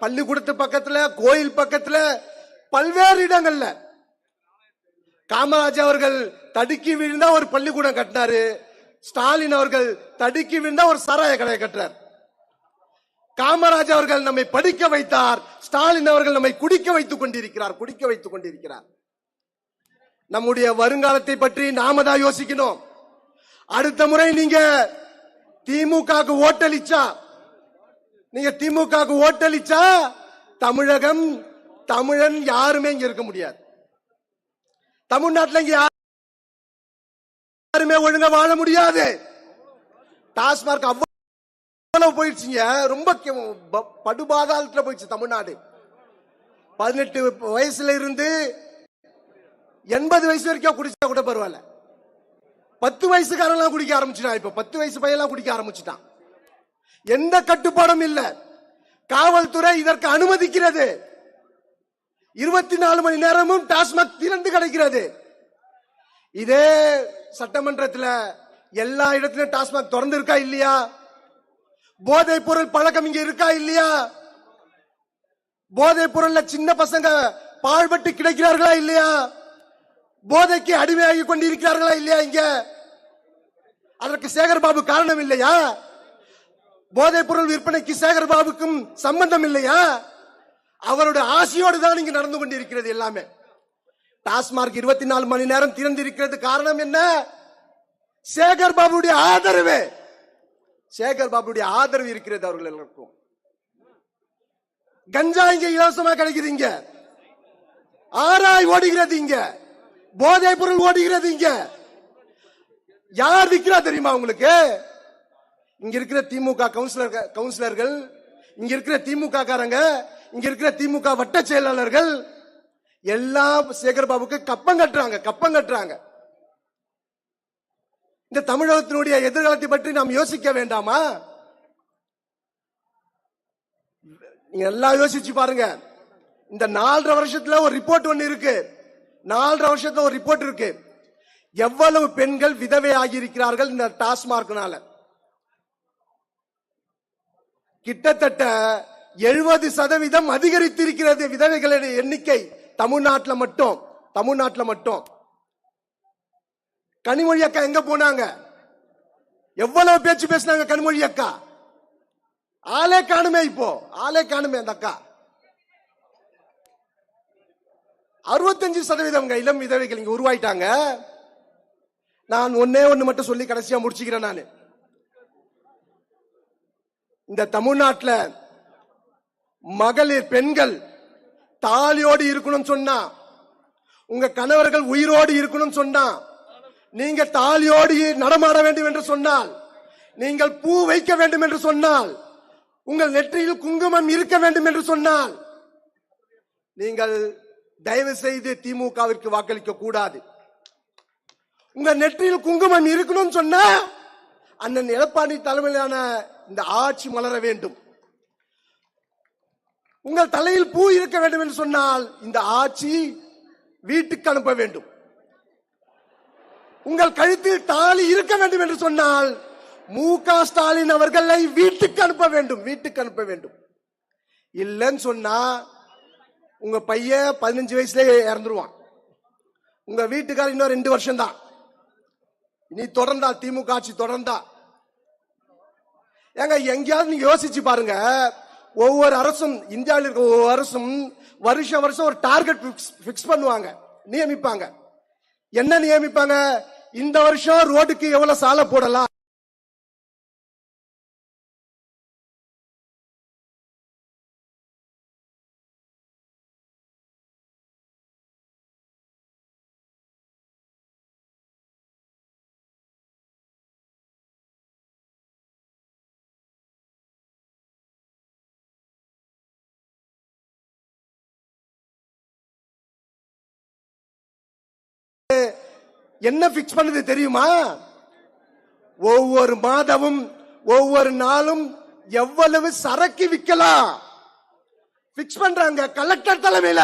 பள்ளிக்கூடத்து பக்கத்துல, கோயில் பக்கத்துல, பல்வேறு இடங்கள்ல காமராஜ் அவர்கள் தடுக்கி விழுந்தா ஒரு பள்ளிக்கூடம் கட்டினாரு. ஸ்டாலின் அவர்கள் தடுக்கி விழுந்தா ஒரு சாராய கடையை கட்டுறார். காமராஜ் அவர்கள் நம்மை படிக்க வைத்தார், ஸ்டாலின் அவர்கள் நம்மை குடிக்க வைத்துக் கொண்டிருக்கிறார். நம்முடைய வருங்காலத்தை பற்றி நாம தான் யோசிக்கணும். அடுத்த முறை நீங்க திமுக ஓட்டளிச்சா தமிழகம், தமிழன் யாருமே இங்க இருக்க முடியாது. தமிழ்நாட்டில் இங்க யாருமே ஒழுங்கா வாழ முடியாது. டாஸ்மார்க் அவ்வளவு போயிடுச்சுங்க, ரொம்ப படுபாதாளத்துல போயிடுச்சு தமிழ்நாடு. 18 வயசுல இருந்து 80 வயசு வரைக்கும் குடிச்சா கூட பரவாயில்ல. 10 வயசுக்காரெல்லாம் குடிக்க ஆரம்பிச்சுட்டான். இப்ப 10 வயசு பையெல்லாம் குடிக்க ஆரம்பிச்சுட்டான். எந்த கட்டுப்பாடும் இல்ல. காவல்துறை இதற்கு அனுமதிக்கிறது. 24 மணி நேரமும் டாஸ்மாக் திறந்து கிடைக்கிறது. இதே சட்டமன்றத்தில் எல்லா இடத்திலும் டாஸ்மாக் திறந்து இருக்கா இல்லையா? போதைப் பொருள் பழக்கம் இங்க இருக்கா இல்லையா? போதைப் பொருள்ல சின்ன பசங்க பாழ்பட்டு கிடைக்கிறார்களா இல்லையா? போதைக்கு அடிமையாகி கொண்டிருக்கிறார்களா இல்லையா? இங்க அதற்கு சேகர்பாபு காரணம் இல்லையா? போதைப் பொருள் விற்பனைக்கு சேகர்பாபுக்கும் சம்பந்தம் இல்லையா? அவருடைய ஆசையோடு தான் இங்க நடந்து கொண்டிருக்கிறது எல்லாமே. டாஸ்மார்க் 24 மணி நேரம் திறந்திருக்கிறது காரணம் என்ன? சேகர்பாபுடைய ஆதரவு. சேகர்பாபுடைய ஆதரவு இருக்கிறது அவர்கள் எல்லாருக்கும். கஞ்சா இங்க இலவசமா கிடைக்குது, இங்க ஆராய் ஓடுகிறது, இங்க போதைப் பொருள் ஓடுகிறது. இங்க யார் விற்கிறா தெரியுமா உங்களுக்கு? இங்க இருக்கிற திமுக கவுன்சிலர்கள், இங்க இருக்கிற திமுக காரங்க, இங்க இருக்கிற திமுக வட்ட செயலாளர்கள் எல்லாம் சேகர்பாபுக்கு கப்பம் கட்டுறாங்க. இந்த தமிழகத்தினுடைய எதிர்காலத்தை பற்றி நாம் யோசிக்க வேண்டாமா? நீங்க எல்லாம் யோசிச்சு பாருங்க. இந்த 4.5 வருஷத்துல ஒரு ரிப்போர்ட் ஒன்னு இருக்கு. 4.5 வருஷத்துல ஒரு ரிப்போர்ட் இருக்கு. எவ்வளவு பெண்கள் விதவை ஆகியிருக்கிறார்கள் இந்த டாஸ்மார்க்னால. கிட்டத்தட்ட 70% அதிகரித்திருக்கிறது விதவைகளின் எண்ணிக்கை தமிழ்நாட்டில் மட்டும். கனிமொழி அக்கா எங்க போனாங்க? எவ்வளவு பேச்சு பேசினாங்க கனிமொழி அக்கா? ஆளே காணுமே. இப்போ ஆளே காணுமே அந்த அக்கா. 65% இளம் விதவைகள் இங்க உருவாயிட்டாங்க. நான் ஒன்னே ஒன்னு மட்டும் சொல்லி கடைசியா முடிச்சுக்கிறேன். நான் இந்த தமிழ்நாட்டில் மகளிர் பெண்கள் தாலியோடு இருக்கணும் சொன்னா, உங்க கணவர்கள் உயிரோடு இருக்கணும் சொன்னா, நீங்க தாலியோடு நடமாட வேண்டும் என்று சொன்னால், நீங்கள் பூ வைக்க வேண்டும் என்று சொன்னால், உங்கள் நெற்றியில் குங்குமம் இருக்க வேண்டும் என்று சொன்னால், நீங்கள் தயவு செய்து திமுகவிற்கு வாக்களிக்க கூடாது. உங்க நெற்றியில் குங்குமம் இருக்கணும் சொன்னா அண்ணன் எடப்பாடி தலைமையிலான இந்த ஆட்சி மலர வேண்டும். உங்கள் தலையில் பூ இருக்க வேண்டும் என்று சொன்னால் இந்த ஆட்சி வீட்டுக்கு அனுப்ப வேண்டும். உங்கள் கழுத்தில் தாலி இருக்க வேண்டும் என்று சொன்னால் மு.க. ஸ்டாலின் அவர்களை வீட்டுக்கு அனுப்ப வேண்டும். இல்லைன்னு சொன்னா உங்க பையன் 15 வயசுல இறந்துருவான். உங்க வீட்டுக்காரர் இன்னும் 2 வருஷம் தான். இனி தொடர்ந்தா திமுக ஆட்சி தொடர்ந்தா எங்கேயாவது நீங்க யோசிச்சு பாருங்க. ஒவ்வொரு அரசும், இந்தியாவில் இருக்க ஒவ்வொரு அரசும் வருஷம் ஒரு டார்கெட் பிக்ஸ் பண்ணுவாங்க, நியமிப்பாங்க. என்ன நியமிப்பாங்க? இந்த வருஷம் ரோடுக்கு எவ்வளவு சாலை போடலாம், என்ன பிக்ஸ் பண்ணது தெரியுமா? ஒவ்வொரு மாதமும் ஒவ்வொரு நாளும் எவ்வளவு சரக்கு விற்கலாம் பிக்ஸ் பண்றாங்க கலெக்டர் தலைமையில.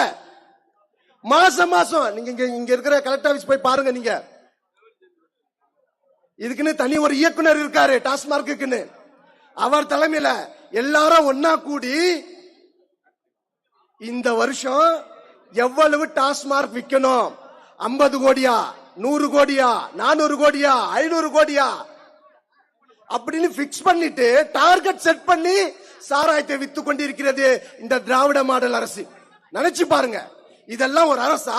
மாசம் நீங்க இங்க இருக்கிற கலெக்டர் ஆபீஸ் போய் பாருங்க. நீங்க இதுக்குன்னு தனி ஒரு இயக்குனர் இருக்காரு டாஸ்மார்க்குன்னு. அவர் தலைமையில எல்லாரும் ஒன்னா கூடி இந்த வருஷம் எவ்வளவு டாஸ்மார்க் விற்கணும்? 50 கோடியா, 100 கோடியா, 400 கோடியா, 500 கோடியா அப்படின்னு பிக்ஸ் பண்ணிட்டு டார்கெட் செட் பண்ணி சாராயத்தை வித்து கொண்டிருக்கிறது இந்த திராவிட மாடல் அரசு. நினைச்சு பாருங்க, இதெல்லாம் ஒரு அரசா?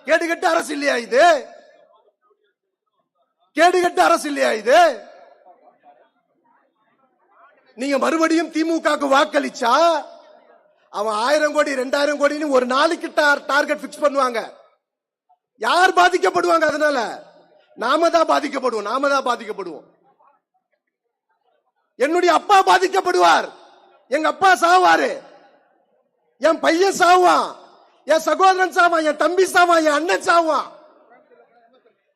கேடுகட்ட அரசு இல்லையா இது? கேடுகட்ட அரசு இல்லையா இது? நீங்க மறுபடியும் திமுக வாக்களிச்சா அவன் 1000 கோடி 2000 கோடின்னு ஒரு நாளைக்கு டார்கெட் பிக்ஸ் பண்ணுவாங்க. யார் பாதிக்கப்படுவாங்க? அதனால நாம தான் பாதிக்கப்படுவோம். என்னுடைய அப்பா பாதிக்கப்படுவார், எங்க அப்பா சாவாரு, என் பையன் சாவான், என் சகோதரன் சாவான், என் தம்பி சாவான், என் அண்ணன் சாவான்.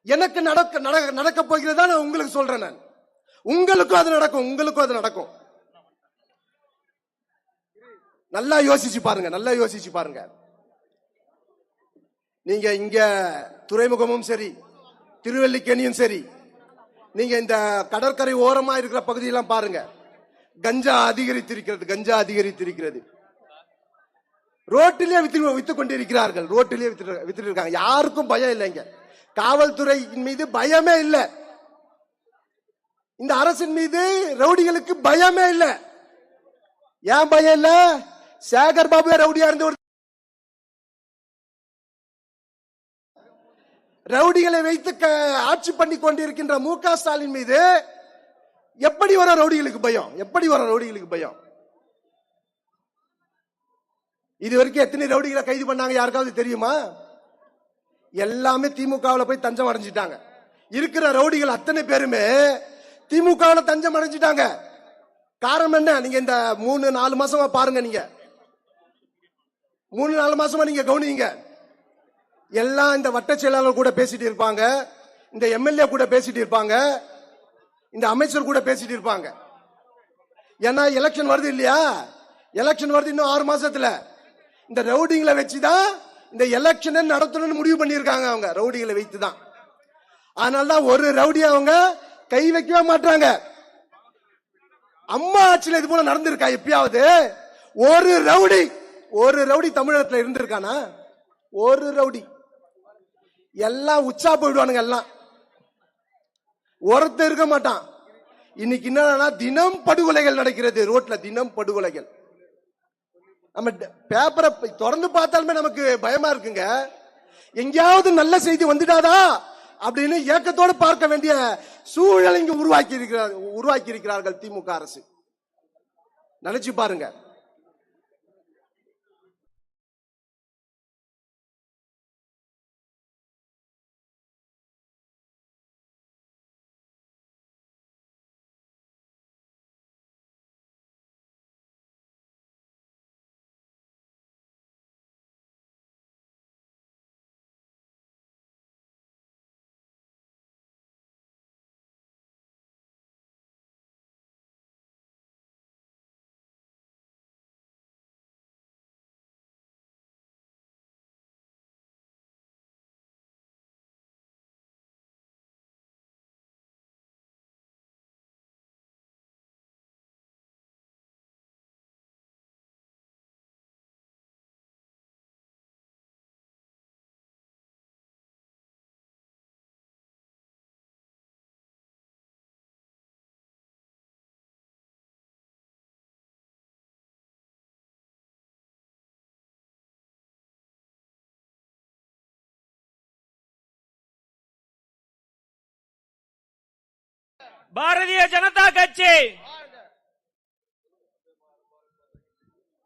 எனக்கு நடக்க போகிறதா நான் உங்களுக்கு சொல்றேன். நான் உங்களுக்கும் அது நடக்கும். நல்லா யோசிச்சு பாருங்க. நீங்க இங்க துறைமுகமும் சரி, திருவல்லிக்கேணியும் சரி, நீங்க இந்த கடற்கரை ஓரமா இருக்கிற பகுதியெல்லாம் பாருங்க, கஞ்சா அதிகரித்திருக்கிறது. ரோட்டிலே வித்து கொண்டிருக்கிறார்கள். ரோட்டிலே வித்துட்டு இருக்காங்க. யாருக்கும் பயம் இல்லைங்க. காவல்துறையின் மீது பயமே இல்ல. இந்த அரசின் மீது ரவுடிகளுக்கு பயமே இல்ல. ஏன் பயம் இல்ல? சேகர் பாபு ரவுடியா இருந்து ஒரு ரவுடிகளை வைத்து ஆட்சி பண்ணி கொண்டிருக்கின்ற மு.க. ஸ்டாலின் மீது எப்படி வர ரவுடிகளுக்கு பயம்? இது வரைக்கும் எத்தனை ரவுடிகளை கைது பண்ணாங்க யாருக்காவது தெரியுமா? எல்லாமே திமுகவில் போய் தஞ்சம் அடைஞ்சிட்டாங்க. இருக்கிற ரவுடிகள் அத்தனை பேருமே திமுகவில் தஞ்சம் அடைஞ்சிட்டாங்க. காரணம் என்ன? நீங்க இந்த 3-4 மாசமா பாருங்க. நீங்க 3-4 மாசமா நீங்க கவனிங்க. எல்லாம் இந்த வட்ட செயலாளர் கூட பேசிட்டு இருப்பாங்க, இந்த எம்எல்ஏ கூட பேசிட்டு இருப்பாங்க, இந்த அமைச்சர் கூட பேசிட்டு இருப்பாங்க. ஏன்னா எலெக்ஷன் வருது இல்லையா? எலெக்ஷன் வருது இன்னும் 6 மாசத்துல. இந்த ரவுடிங்களை வச்சுதான் இந்த எலெக்ஷனை நடத்தணும்னு முடிவு பண்ணிருக்காங்க. அவங்க ரவுடிகளை வைத்துதான். அதனாலதான் ஒரு ரவுடி அவங்க கை வைக்கவே மாட்டாங்க. அம்மா ஆட்சியில் இது போல நடந்திருக்கா எப்பயாவது? ஒரு ரவுடி தமிழகத்தில் இருந்திருக்கானா? ஒரு ரவுடி. எல்லாம் உச்சா போயிடுவானுங்க. எல்லாம் ஒருத்தர் இருக்க மாட்டான். இன்னைக்கு என்னன்னா தினம் படுகொலைகள் நடக்கிறது. ரோட்ல தினம் படுகொலைகள். நம்ம பேப்பரை திறந்து பார்த்தாலுமே நமக்கு பயமா இருக்குங்க. எங்கேயாவது நல்ல செய்தி வந்துடாதா அப்படின்னு ஏக்கத்தோடு பார்க்க வேண்டிய சூழலை இங்கு உருவாக்கி இருக்கிறார்கள் திமுக அரசு. நினைச்சு பாருங்க. பாரதிய ஜனதா கட்சி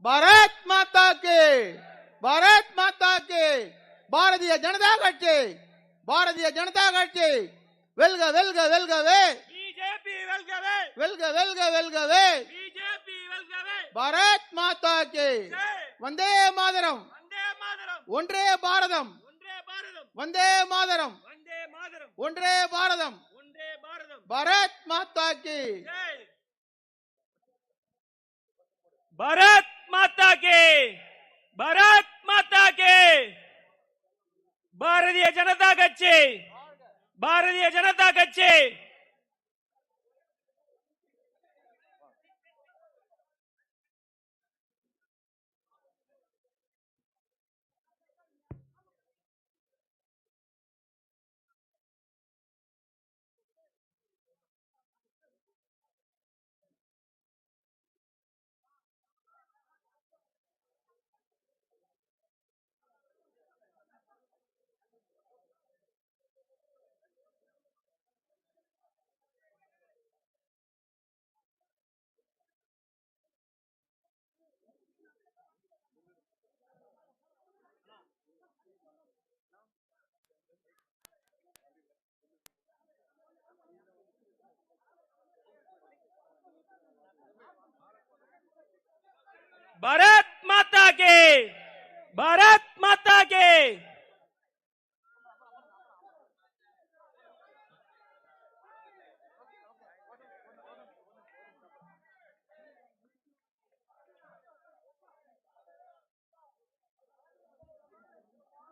பாரத் மாதா கே பாரதிய ஜனதா கட்சி வெல்க வெல்க வெல்கவே. பிஜேபி வெல்கவே. பிஜேபி வெல்கவே. பாரத் மாதா கே. வந்தே மாதரம். ஒன்றே பாரதம். வந்தே மாதரம். ஒன்றே பாரதம். பாரத் மாதா கி. பாரத் மாதா கி. பாரதிய ஜனதா கட்சி भारत माता की भारत माता की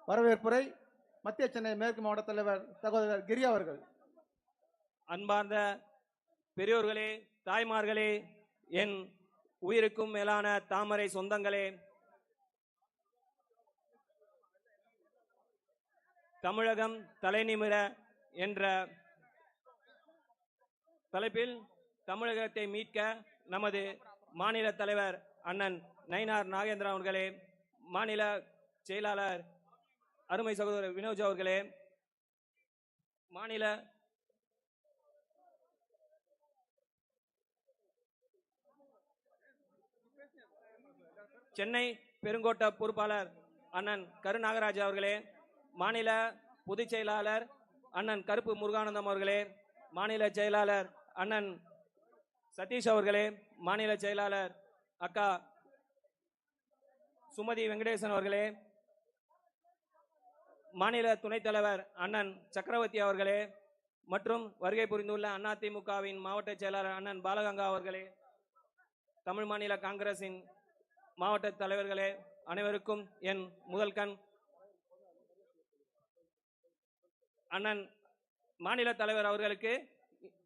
வரவேற்புரை மத்திய சென்னை மேற்கு மாவட்ட தலைவர் சகோதரர் கிரி அவர்கள். அன்பார்ந்த பெரியோர்களே, தாய்மார்களே, என் உயிருக்கும் மேலான தாமரை சொந்தங்களே, தமிழகம் தலைநிமிர என்ற தலைப்பில் தமிழகத்தை மீட்க நமது மாநில தலைவர் அண்ணன் நயினார் நாகேந்திரன் அவர்களே, மாநில செயலாளர் அருமை சகோதரர் வினோஜ் அவர்களே, மாநில சென்னை பெருங்கோட்ட பொறுப்பாளர் அண்ணன் கருநாகராஜ் அவர்களே, மாநில பொதுச் செயலாளர் அண்ணன் கருப்பு முருகானந்தம் அவர்களே, மாநில செயலாளர் அண்ணன் சதீஷ் அவர்களே, மாநில செயலாளர் அக்கா சுமதி வெங்கடேசன் அவர்களே, மாநில துணைத் தலைவர் அண்ணன் சக்கரவர்த்தி அவர்களே மற்றும் வருகை புரிந்துள்ள அதிமுகவின் மாவட்ட செயலாளர் அண்ணன் பாலகங்கா அவர்களே, தமிழ் மாநில காங்கிரசின் மாவட்ட தலைவர்களே, அனைவருக்கும் என் முதல் கண் அண்ணன் மாநில தலைவர் அவர்களுக்கு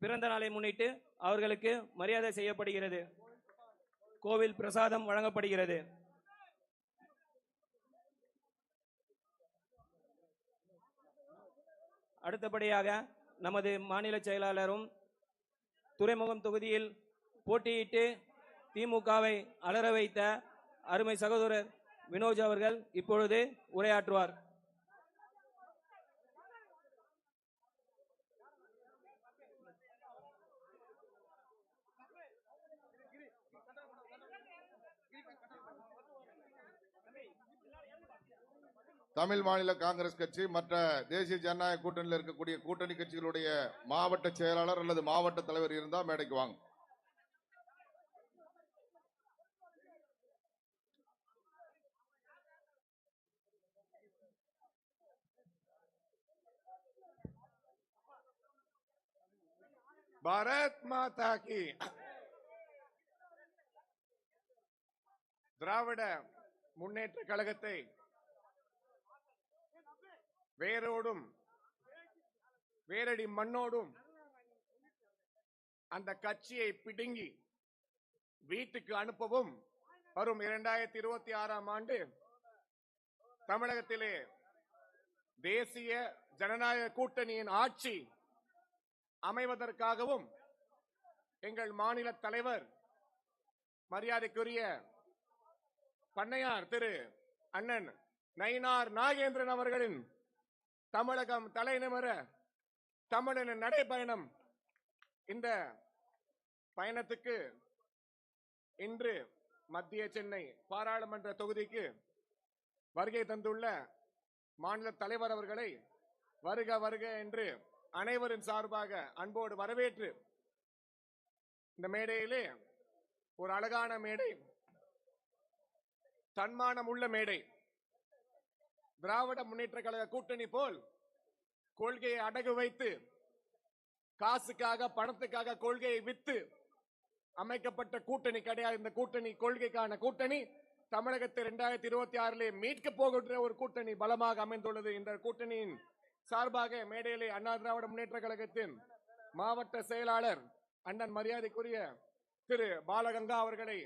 பிறந்த நாளை முன்னிட்டு அவர்களுக்கு மரியாதை செய்யப்படுகிறது. கோவில் பிரசாதம் வழங்கப்படுகிறது. அடுத்தபடியாக நமது மாநில செயலாளரும் துறைமுகம் தொகுதியில் போட்டியிட்டு திமுகவை அலற வைத்த அருமை சகோதரர் வினோஜ் அவர்கள் இப்பொழுது உரையாற்றுவார். தமிழ் மாநில காங்கிரஸ் கட்சி மற்ற தேசிய ஜனநாயக கூட்டணியில் இருக்கக்கூடிய கூட்டணி கட்சிகளுடைய மாவட்ட செயலாளர் அல்லது மாவட்ட தலைவர் இருந்தா மேடைக்கு வாங்க. பாரத் மாதா கி. திராவிட முன்னேற்ற கழகத்தை வேரோடும் வேரடி மண்ணோடும் அந்த கட்சியை பிடுங்கி வீட்டுக்கு அனுப்பவும் வரும் 2026ஆம் ஆண்டு தமிழகத்திலே தேசிய ஜனநாயக கூட்டணியின் ஆட்சி அமைவதற்காகவும் எங்கள் மாநில தலைவர் மரியாதைக்குரிய பண்ணையார் திரு அண்ணன் நயினார் நாகேந்திரன் அவர்களின் தமிழகம் தலைநிமிர தமிழனின் நடைபயணம், இந்த பயணத்துக்கு இன்று மத்திய சென்னை பாராளுமன்ற தொகுதிக்கு வருகை தந்துள்ள மாநில தலைவர் அவர்களை வருக வருக என்று அனைவரின் சார்பாக அன்போடு வரவேற்று, இந்த மேடையிலே ஒரு அழகான மேடை, தன்மானம் உள்ள மேடை, திராவிட முன்னேற்ற கழக கூட்டணி போல் கொள்கையை அடகு வைத்து காசுக்காக பணத்துக்காக கொள்கையை வித்து அமைக்கப்பட்ட கூட்டணி கிடையாது. இந்த கூட்டணி கொள்கைக்கான கூட்டணி தமிழகத்தை 2026 மீட்க போகின்ற ஒரு கூட்டணி பலமாக அமைந்துள்ளது. இந்த கூட்டணியின் சார்பாக மேடையிலே அண்ணா திராவிட முன்னேற்ற கழகத்தின் மாவட்ட செயலாளர் அண்ணன் மரியாதைக்குரிய திரு பாலகங்கா அவர்களை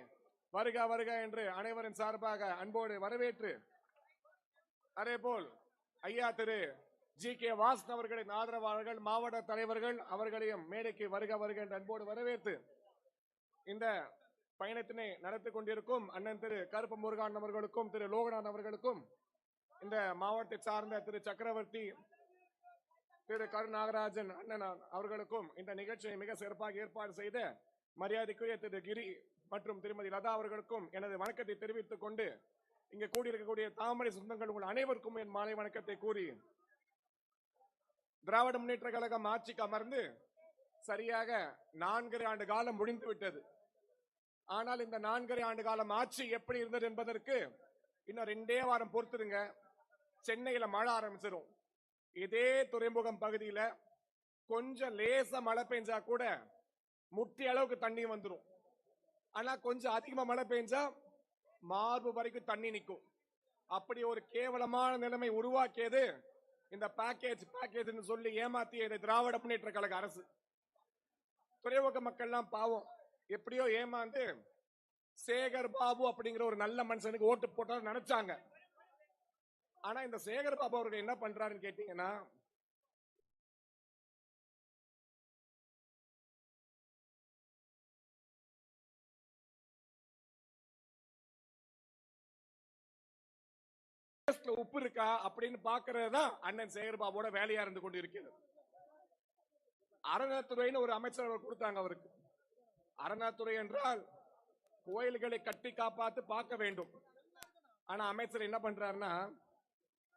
வருக வருக என்று அனைவரின் சார்பாக அன்போடு வரவேற்று, அதேபோல் ஐயா திரு ஜி.கே. வாசன் அவர்களின் ஆதரவாளர்கள் மாவட்ட தலைவர்கள் அவர்களையும் மேடைக்கு வருக வருக என்று அன்போடு வரவேற்று, இந்த பயணத்தினை நடத்தி கொண்டிருக்கும் அண்ணன் திரு கருப்பு முருகான் அவர்களுக்கும் திரு லோகநாத் அவர்களுக்கும், இந்த மாவட்டத்தை சார்ந்த திரு சக்கரவர்த்தி திரு கருநாகராஜன் அண்ணன் அவர்களுக்கும் இந்த நிகழ்ச்சியை மிக சிறப்பாக ஏற்பாடு செய்த மரியாதைக்குரிய திரு கிரி மற்றும் திருமதி லதா அவர்களுக்கும் எனது வணக்கத்தை தெரிவித்துக் கொண்டு, இங்க கூடியிருக்கக்கூடிய தாமரை சொந்தங்கள் உங்கள் அனைவருக்கும் என் மாலை வணக்கத்தை கூறி, திராவிட முன்னேற்ற கழகம் ஆட்சிக்கு அமர்ந்து சரியாக 4 ஆண்டு காலம் முடிந்து விட்டது. ஆனால் இந்த 4.5 ஆண்டு காலம் ஆட்சி எப்படி இருந்தது என்பதற்கு இன்னும் 2 வாரம் பொறுத்துருங்க. சென்னையில மழை ஆரம்பிச்சிடும். இதே துறைமுகம் பகுதியில கொஞ்சம் லேசா மழை பெஞ்சா கூட முட்டி அளவுக்கு தண்ணி வந்துடும். ஆனா கொஞ்சம் அதிகமா மழை பெஞ்சா மார்பு வரைக்கும் தண்ணி நிற்கும். அப்படி ஒரு கேவலமான நிலைமை உருவாக்கியது இந்த பேக்கேஜ் சொல்லி ஏமாத்திய இந்த திராவிட முன்னேற்ற கழக அரசு. துறைமுக மக்கள்லாம் பாவம் எப்படியோ ஏமாந்து சேகர் பாபு அப்படிங்கிற ஒரு நல்ல மனுஷனுக்கு ஓட்டு போட்டா நினைச்சாங்க. ஆனா இந்த சேகர் பாபு அவர்கள் என்ன பண்றாருன்னு கேட்டீங்கன்னா, உப்பு இருக்கா அப்படின்னு பாக்குறது தான் அண்ணன் சேகர் பாபுவோட வேலையா இருந்து கொண்டு இருக்கிறது. அறநிலைத்துறைன்னு ஒரு அமைச்சர் அவர் கொடுத்தாங்க அவருக்கு. அறநிலைத்துறை என்றால் கோயில்களை கட்டி காப்பாத்து பார்க்க வேண்டும். ஆனா அமைச்சர் என்ன பண்றாருன்னா,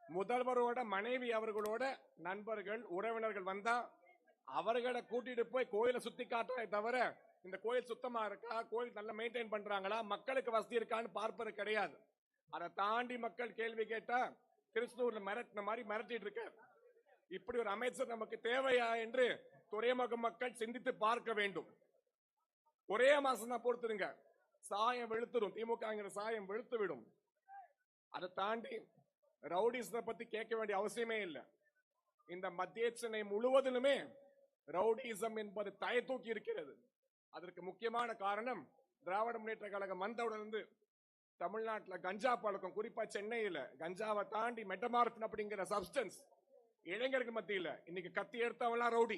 முதல்வரோட மனைவி அவர்களோட நண்பர்கள் உறவினர்கள் வந்தா அவர்களை கூட்டிட்டு போய் கோயிலை சுத்தி காட்டுறதை தவிர இந்த கோயில் சுத்தமா இருக்கா, கோயில் நல்லா மெயின்டைன் பண்றாங்களா, மக்களுக்கு வசதி இருக்கான்னு பார்ப்பது கிடையாது. அதை தாண்டி மக்கள் கேள்வி கேட்டா திருச்செந்தூர்ல மிரட்டின மாதிரி மிரட்டிட்டு இருக்க. இப்படி ஒரு அமைச்சர் நமக்கு தேவையா என்று துறைமுக மக்கள் சிந்தித்து பார்க்க வேண்டும். ஒரே மாசம் தான் பொறுத்துருங்க, சாயம் வெளுத்துடும். திமுக சாயம் வெளுத்து விடும். அதை தாண்டி ரவுடிசத்தை பத்தி கேட்க வேண்டிய அவசியமே இல்லை. இந்த மத்திய சென்னை முழுவதிலுமே ரவுடிசம் என்பது தலை தூக்கி இருக்கிறது. அதற்கு முக்கியமான காரணம் திராவிட முன்னேற்ற கழகம் வந்தவுடனே தமிழ்நாட்டில் கஞ்சா பழக்கம், குறிப்பா சென்னையில கஞ்சாவை தாண்டி மெட்டமார்பின் அப்படிங்கிற சப்ஸ்டன்ஸ் இளைஞர்கள் மத்தியில் இன்னைக்கு கத்தி எடுத்தவெல்லாம் ரவுடி,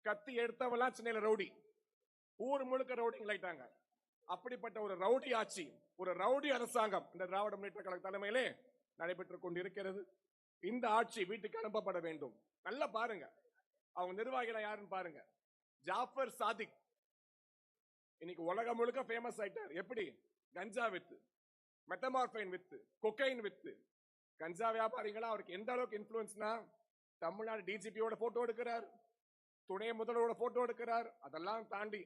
கத்தி எடுத்தவெல்லாம் சென்னையில ரவுடி, ஊர் முழுக்க ரவுடிங்க ஆயிட்டாங்க. அப்படிப்பட்ட ஒரு ரவுடி ஆட்சி, ஒரு ரவுடி அரசாங்கம் இந்த திராவிட முன்னேற்ற கழக தலைமையிலே நடைபெற்றுக் கொண்டிருக்கிறது. இந்த ஆட்சி வீட்டுக்கு அனுப்பப்பட வேண்டும். நல்லா பாருங்க, அவங்க நிர்வாகிகள் யாருன்னு பாருங்க. ஜாஃபர் சாதிக் இன்னைக்கு உலகம் முழுக்க ஃபேமஸ் ஆயிட்டார். எப்படி? கஞ்சா வித்து, மெட்டமார்பைன் வித்து, கொக்கைன் வித்து. கஞ்சா வியாபாரிகளா அவருக்கு எந்த அளவுக்கு இன்ஃபுளுன்ஸ்னா, தமிழ்நாடு டிஜிபியோட போட்டோ எடுக்கிறார், துணை முதல்வரோட போட்டோ எடுக்கிறார். அதெல்லாம் தாண்டி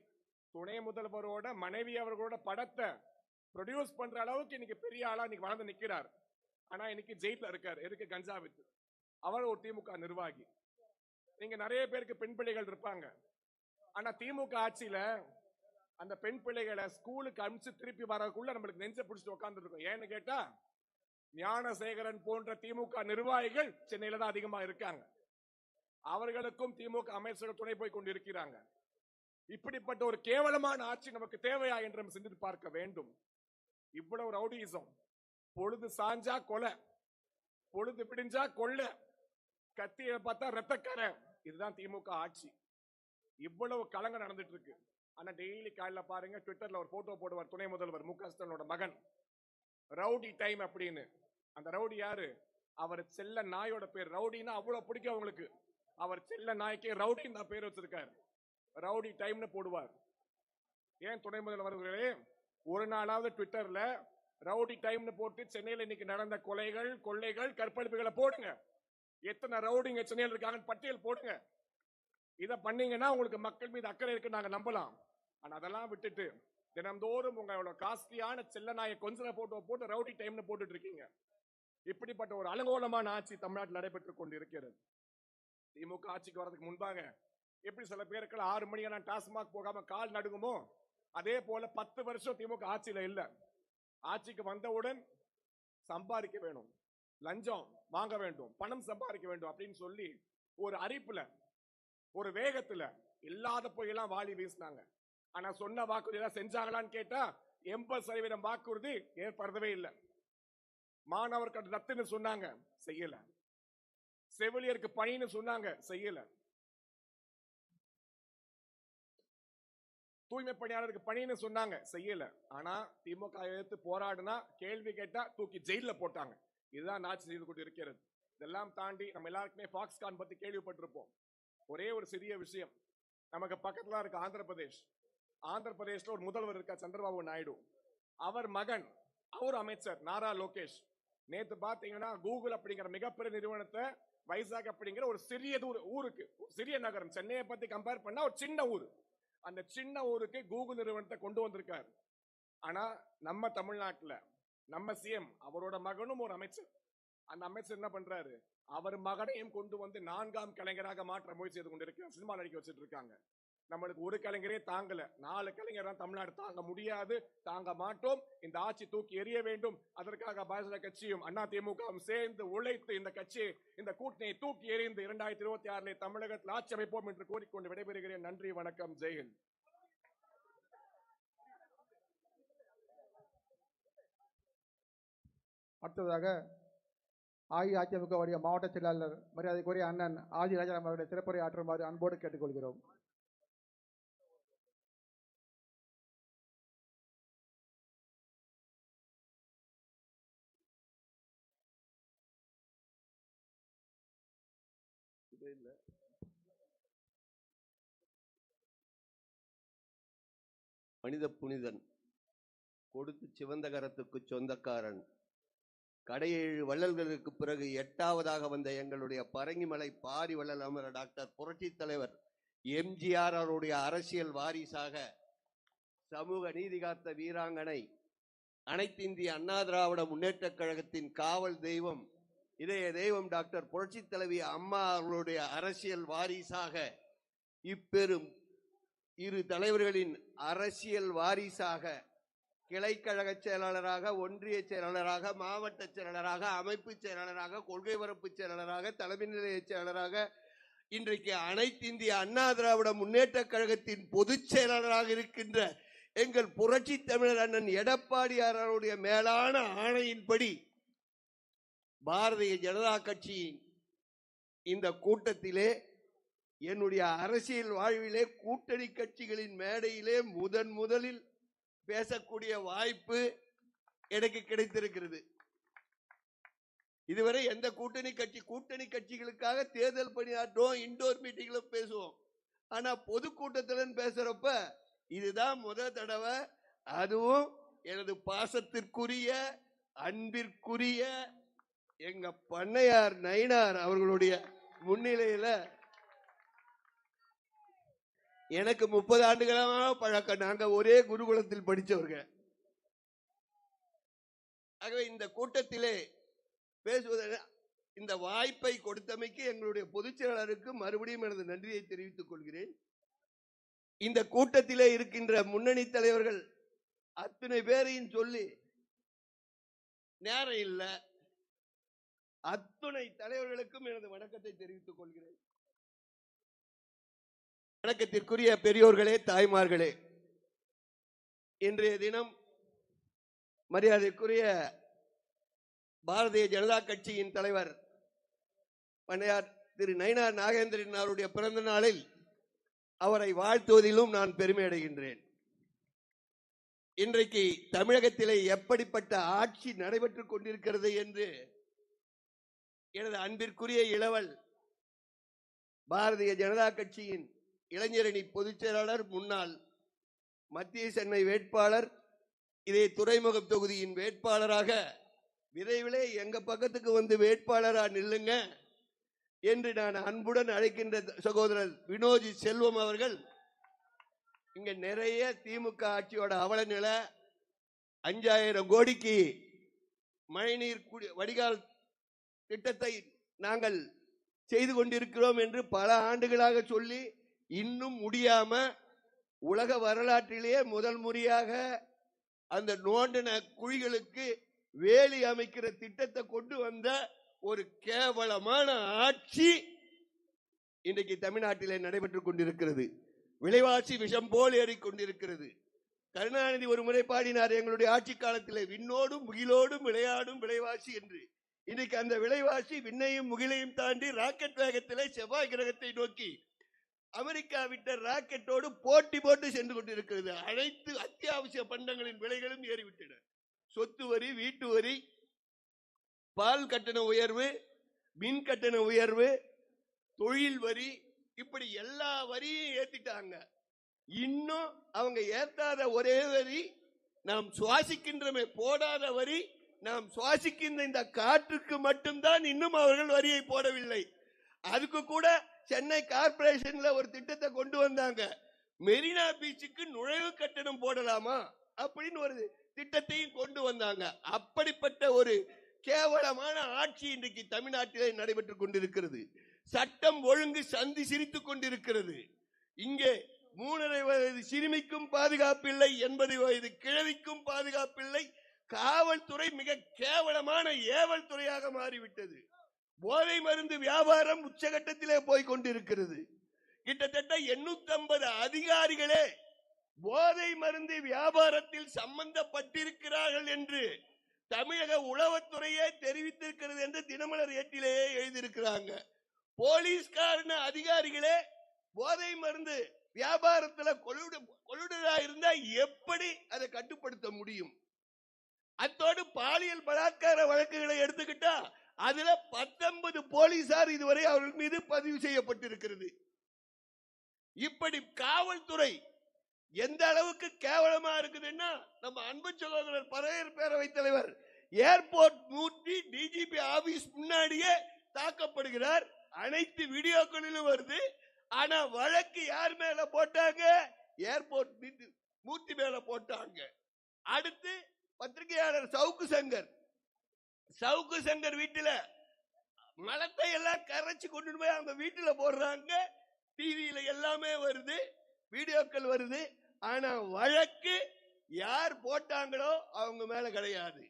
துணை முதல்வரோட மனைவி அவர்களோட படத்தை ப்ரொடியூஸ் பண்ற அளவுக்கு இன்னைக்கு பெரிய ஆளா இன்னைக்கு வளர்ந்து நிக்கிறார். ஆனா இன்னைக்கு ஜெயில இருக்காரு. எதுக்கு? கஞ்சா வித்து. அவர் ஒரு திமுக நிர்வாகி. நீங்க நிறைய பேருக்கு பெண் பிள்ளைகள் இருப்பாங்க. ஆனா திமுக ஆட்சியில அந்த பெண் பிள்ளைகளை ஸ்கூலுக்கு அனுப்பிச்சு திருப்பி வரக்குள்ள நம்மளுக்கு நெஞ்ச பிடிச்சிட்டு உட்கார்ந்து இருக்கும். ஏன்னு கேட்டா, ஞானசேகரன் போன்ற திமுக நிர்வாகிகள் சென்னையில தான் அதிகமா இருக்காங்க. அவர்களுக்கும் திமுக அமைச்சர்கள் துணை போய் கொண்டிருக்கிறாங்க. இப்படிப்பட்ட ஒரு கேவலமான ஆட்சி நமக்கு தேவையா என்று நம்ம சிந்தித்து பார்க்க வேண்டும். இவ்வளவு ரவுடிசம், பொழுது சாஞ்சா கொலை, பொழுது பிடிஞ்சா கொள்ள, கத்தியை பார்த்தா ரத்தக்கரை. இதுதான் திமுக ஆட்சி. இவ்வளவு கலங்க நடந்துட்டு இருக்கு. ஆனா டெய்லி காலையில பாருங்க, ட்விட்டர்ல ஒரு போட்டோ போடுவார் துணை முதல்வர் மு க ஸ்டாலினோட மகன், ரவுடி டைம் அப்படின்னு. அந்த ரவுடி யாரு? அவர் செல்ல நாயோட பேர். ரவுடினா அவ்வளவு பிடிக்கும் அவங்களுக்கு. அவர் செல்ல நாய்க்கே ரவுடின்னு தான் பேர் வச்சிருக்காரு. ரவுடி டைம்னு போடுவார். ஏன் துணை முதல்வர்களே, ஒரு நாளாவது ட்விட்டர்ல ரவுடி டைம்னு போட்டு சென்னையில் இன்னைக்கு நடந்த கொலைகள், கொள்ளைகள், கற்பழிப்புகளை போடுங்க. எத்தனை ரவுடிங்க சென்னையில் இருக்காங்கன்னு பட்டியல் போடுங்க. இதை பண்ணீங்கன்னா உங்களுக்கு மக்கள் மீது அக்கறை இருக்கு நாங்க நம்பலாம். ஆனா அதெல்லாம் விட்டுட்டு தினந்தோறும் உங்களோட காஸ்ட்லியான செல்ல நாயை கொஞ்ச போட்டோ போட்டு ரவுடி டைம்னு போட்டுட்டு இருக்கீங்க. இப்படிப்பட்ட ஒரு அலங்கோலமான ஆட்சி தமிழ்நாட்டில் நடைபெற்றுக் கொண்டிருக்கிறது. திமுக ஆட்சிக்கு வரதுக்கு முன்பாக எப்படி சில பேருக்கு 6 மணிக்கு டாஸ்மாக் போகாம கால் நடுங்குமோ, அதே போல 10 வருஷம் திமுக ஆட்சியில இல்ல. ஆட்சிக்கு வந்தவுடன் சம்பாதிக்க வேணும், லஞ்சம் வாங்க வேண்டும், பணம் சம்பாதிக்க வேண்டும் அப்படின்னு சொல்லி ஒரு அரிப்புல, ஒரு வேகத்துல இல்லாத போயெல்லாம் வாளி வீசினாங்க. ஆனா சொன்ன வாக்குறுதி செஞ்சாங்களான்னு கேட்டா 80% வாக்குறுதி ஏற்படுத்தவே இல்லை. மாணவர்கள் ரத்துன்னு சொன்னாங்க, செய்யல. செவிலியருக்கு பணின்னு சொன்னாங்க, செய்யல. தூய்மை பணியாளருக்கு பணின்னு சொன்னாங்க, செய்யல. ஆனா திமுக எதிர்த்து போராடுனா, கேள்வி கேட்டா தூக்கி ஜெயில போட்டாங்க. இதுதான் ஆட்சி செய்து கொண்டு இருக்கிறது. இதெல்லாம் தாண்டி நம்ம எல்லாருக்குமே பாக்ஸ்கான் பத்தி கேள்விப்பட்டிருப்போம். ஒரே ஒரு சிறிய விஷயம், நமக்கு பக்கத்துல இருக்க ஆந்திர பிரதேஷ். ஆந்திர பிரதேஷ்ல ஒரு முதல்வர் இருக்கா, சந்திரபாபு நாயுடு. அவர் மகன், அவர் அமைச்சர் நாரா லோகேஷ். நேத்து பாத்தீங்கன்னா கூகுள் அப்படிங்கிற மிகப்பெரிய நிறுவனத்தை வைசாக் அப்படிங்கிற ஒரு சிறிய ஊருக்கு, சிறிய நகரம், சென்னையை பத்தி கம்பேர் பண்ணா ஒரு சின்ன ஊர், அந்த சின்ன ஊருக்கு கூகுள் நிறுவனத்தை கொண்டு வந்திருக்காரு. ஆனா நம்ம தமிழ்நாட்டுல நம்ம சிஎம் அவரோட மகனும் ஒரு அமைச்சர். அந்த அமைச்சர் என்ன பண்றாரு? அவர் மகனையும் கொண்டு வந்து 4ஆம் கலைஞராக மாற்ற முயற்சி செய்து கொண்டிருக்க சினிமா நடிக்க வச்சிட்டு இருக்காங்க. நம்மளுக்கு ஒரு கலைஞரே தாங்கல, 4 கலைஞர் தான் தமிழ்நாடு தாங்க முடியாது, தாங்க மாட்டோம். இந்த ஆட்சி தூக்கி எறிய வேண்டும். அதற்காக பாஜக கட்சியும் அதிமுகவும் சேர்ந்து உழைத்து இந்த கட்சியை, இந்த கூட்டணியை தூக்கி எறிந்து 2026 தமிழகத்தில் ஆட்சி அமைப்போம் என்று கூறிக்கொண்டு விடைபெறுகிறேன். நன்றி, வணக்கம், ஜெய்ஹிந்த். அடுத்ததாக அஇஅதிமுக மாவட்ட செயலாளர் மரியாதைக்குரிய அண்ணன் ஆதி ராஜாராம் அவர்களை சிறப்புரை ஆற்றுமாறு அன்போடு கேட்டுக்கொள்கிறோம். மனித புனிதன், கொடுத்து சிவந்த கரத்துக்கு சொந்தக்காரன், கடையேழு வள்ளல்களுக்கு பிறகு 8ஆவதாக வந்த எங்களுடைய பரங்கிமலை பாரி வள்ளல் அமர டாக்டர் புரட்சி தலைவர் எம்ஜிஆர் அவருடைய அரசியல் வாரிசாக சமூக நீதி காத்த வீராங்கனை, அனைத்து இந்திய அண்ணா திராவிட முன்னேற்ற கழகத்தின் காவல் தெய்வம், இதய தெய்வம் டாக்டர் புரட்சி தலைவி அம்மா அவர்களுடைய அரசியல் வாரிசாக இப்பெரும் இரு தலைவர்களின் அரசியல் வாரிசாக கிளைக்கழக செயலாளராக, ஒன்றிய செயலாளராக, மாவட்ட செயலாளராக, அமைப்பு செயலாளராக, கொள்கை பரப்பு செயலாளராக, தலைமை நிலைய செயலாளராக, இன்றைக்கு அனைத்து இந்திய அண்ணா திராவிட முன்னேற்ற கழகத்தின் பொதுச் செயலாளராக இருக்கின்ற எங்கள் புரட்சி தமிழர் அண்ணன் எடப்பாடியார் அவருடைய மேலான ஆணையின்படி பாரதிய ஜனதா கட்சியின் இந்த கூட்டத்திலே, என்னுடைய அரசியல் வாழ்விலே கூட்டணி கட்சிகளின் மேடையிலே முதலில் பேசக்கூடிய வாய்ப்பு எனக்கு கிடைத்திருக்கிறது. இதுவரை எந்த கூட்டணி கட்சிகளுக்காக தேர்தல் பணியாற்றுவோம், இண்டோர் மீட்டிங்ல பேசுவோம். ஆனா பொதுக்கூட்டத்தில் பேசுறப்ப இதுதான் முதல் தடவை. அதுவும் எனது பாசத்திற்குரிய, அன்பிற்குரிய எங்க பண்ணையார் நயினார் அவர்களுடைய முன்னிலையில. எனக்கு 30 ஆண்டுகளாக பழக்கம். நாங்க ஒரே குருகுலத்தில் படித்தவர்கள். ஆகவே இந்த கூட்டத்திலே பேசுவதற்கு இந்த வாய்ப்பை கொடுத்தமைக்கு எங்களுடைய பொதுச் செயலாளருக்கு மறுபடியும் எனது நன்றியை தெரிவித்துக் கொள்கிறேன். இந்த கூட்டத்திலே இருக்கின்ற முன்னணி தலைவர்கள் அத்தனை பேரையும் சொல்லி நேரம் இல்லை. அத்துணை தலைவர்களுக்கும் எனது வணக்கத்தை தெரிவித்துக் கொள்கிறேன். வணக்கத்திற்குரிய பெரியோர்களே, தாய்மார்களே, இன்றைய தினம் மரியாதைக்குரிய பாரதிய ஜனதா கட்சியின் தலைவர் பண்ணையார் திரு நயினார் நாகேந்திரன் அவருடைய பிறந்த நாளில் அவரை வாழ்த்துவதிலும் நான் பெருமை அடைகின்றேன். இன்றைக்கு தமிழகத்திலே எப்படிப்பட்ட ஆட்சி நடைபெற்றுக் கொண்டிருக்கிறது என்று எனது அன்பிற்குரிய இளவல் பாரதிய ஜனதா கட்சியின் இளைஞரணி பொதுச் செயலாளர், முன்னாள் மத்திய சென்னை வேட்பாளர், இதே துறைமுக தொகுதியின் வேட்பாளராக விரைவிலே எங்க பக்கத்துக்கு வந்து வேட்பாளரா நில்லுங்க என்று நான் அன்புடன் அழைக்கின்ற சகோதரர் வினோஜி செல்வம் அவர்கள், இங்க நிறைய திமுக ஆட்சியோட அவல நிலை, 5000 கோடிக்கு மழைநீர் வடிகால் திட்டத்தை நாங்கள் செய்து கொண்டிருக்கிறோம் என்று பல ஆண்டுகளாக சொல்லி இன்னும் முடியாம, உலக வரலாற்றிலேயே முதல் முறையாக அந்த நோண்டின குழிகளுக்கு வேலி அமைக்கிற திட்டத்தை கொண்டு வந்த ஒரு கேவலமான ஆட்சி இன்றைக்கு தமிழ்நாட்டிலே நடைபெற்றுக் கொண்டிருக்கிறது. விலைவாசி விஷம் போல் ஏறிக்கொண்டிருக்கிறது. கருணாநிதி ஒரு முறை பாடினார், எங்களுடைய ஆட்சி காலத்திலே விண்ணோடும் முகிலோடும் விளையாடும் விலைவாசி என்று. இன்றைக்கு அந்த விலைவாசி விண்ணையும் முகிலையும் தாண்டி ராக்கெட் வேகத்திலே செவ்வாய் கிரகத்தை நோக்கி அமெரிக்கா விட்ட ராக்கெட்டோடு போட்டி போட்டு சென்று கொண்டிருக்கிறது. அனைத்து அத்தியாவசிய பண்டங்களின் விலைகளும் ஏறிவிட்டன. சொத்து வரி, வீட்டு வரி, பால் கட்டண உயர்வு, மின் கட்டண உயர்வு, தொழில் வரி, இப்படி எல்லா வரியும் ஏத்திட்டாங்க. இன்னும் அவங்க ஏத்தாத ஒரே வரி, நாம் சுவாசிக்கின்றமே போடாத வரி, நாம் சுவாசிக்கின்ற இந்த காற்றுக்கு மட்டும்தான் இன்னும் அவர்கள் வரியை போடவில்லை. அதுக்கு கூட சென்னை கார்பரேஷன்ல ஒரு திட்டத்தை கொண்டு வந்தாங்க. மெரினா பீச்சுக்கு நுழைவு கட்டணம் போடலாமா, அப்படின்னு ஒரு திட்டத்தையும் கொண்டு வந்தாங்க. அப்படிப்பட்ட ஒரு கேவலமான ஆட்சி இன்றைக்கு தமிழ்நாட்டிலே நடைபெற்றுக் கொண்டிருக்கிறது. சட்டம் ஒழுங்கு சந்தி சிரித்துக் கொண்டிருக்கிறது. இங்கே 3.5 வயது சிறுமிக்கும் பாதுகாப்பில்லை, 80 வயது கிழவிக்கும் பாதுகாப்பில்லை. காவல்துறை மிக கேவலமான ஏவல் துறையாக மாறிவிட்டது. போதை மருந்து வியாபாரம் உச்சகட்டத்திலே போய் கொண்டிருக்கிறது. கிட்டத்தட்ட 850 அதிகாரிகளே போதை மருந்து வியாபாரத்தில் சம்பந்தப்பட்டிருக்கிறார்கள் என்று தமிழக உளவுத்துறையே தெரிவித்திருக்கிறது என்று தினமலர் ஏட்டிலேயே எழுதியிருக்கிறாங்க. போலீஸ்காரன அதிகாரிகளே போதை மருந்து வியாபாரத்தில் கொள்ளுடரா இருந்தா எப்படி அதை கட்டுப்படுத்த முடியும்? அத்தோடு பாலியல் பலாத்கார வழக்குகளை எடுத்துக்கிட்டா அதுல 19 போலீசார் இதுவரை அவர்கள் மீது பதிவு செய்யப்பட்டிருக்கிறது. இப்படி காவல்துறை எந்த அளவுக்கு கேவலமா இருக்குதுன்னா, நம்ம அன்பு சகோதரர் பறையர் பேரவைத் தலைவர் ஏர்போர்ட் மூர்த்தி டிஜிபி ஆபீஸ் முன்னாடியே தாக்கப்படுகிறார். அனைத்து வீடியோக்களிலும் வருது. ஆனா வழக்கு யார் மேல போட்டாங்க? ஏர்போர்ட் மூர்த்தி மேல போட்டாங்க. அடுத்து பத்திரிகையாளர் சவுக்கு சங்கர் வீட்டுல மலத்தை எல்லாம் கரைச்சு கொண்டு போய் அவங்க வீட்டுல போடுறாங்க. டிவியில எல்லாமே வருது, வீடியோக்கள் வருது. ஆனா வழக்கு யார் போட்டாங்களோ அவங்க மேல கிடையாது.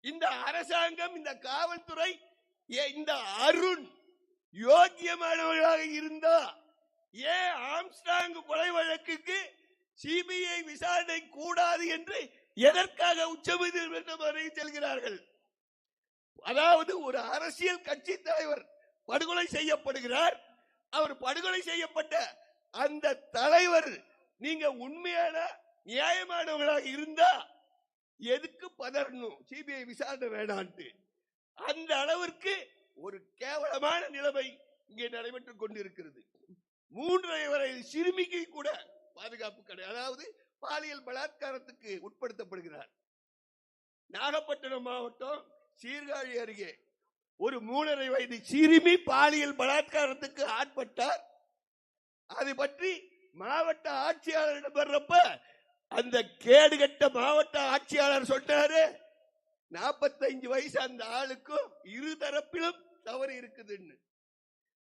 இந்த அரசாங்கம், இந்த காவல்துறை, இந்த அருண் யோக்கியமானவர்களாக இருந்தா ஏன் ஆம்ஸ்டாங் கொலை வழக்குக்கு சிபிஐ விசாரணை கூடாது என்று எதற்காக உச்சநீதிமன்றம் வரை செல்கிறார்கள்? அதாவது ஒரு அரசியல் கட்சி தலைவர் படுகொலை செய்யப்படுகிறார். அவர் படுகொலை செய்யப்பட்ட அந்த தலைவர் நீங்க உண்மையான நியாயமானவர்களாக இருந்தா எதுக்கு பதறணும்? சிபிஐ விசாரணை வேணான்ட்டு. அந்த அளவிற்கு ஒரு கேவலமான நிலைமை இங்கே நடைபெற்றுக் கொண்டிருக்கிறது. 3.5 வயது சிறுமிக்கு கூட பாதுகாப்பு கிடையாது. அதாவது பாலியல் பலாத்காரத்துக்கு உட்படுத்தப்படுகிறார். நாகப்பட்டினம் மாவட்டம் சீர்காழி அருகே ஒரு 3.5 வயது சிறுமி பாலியல் பலாத்காரத்துக்கு ஆட்பட்டார். அதை பற்றி மாவட்ட ஆட்சியாளரிடம் வர்றப்ப அந்த கேடுகட்ட மாவட்ட ஆட்சியாளர் சொன்னாரு, 45 வயசு அந்த ஆளுக்கும் இரு தரப்பிலும் தவறு இருக்குதுன்னு.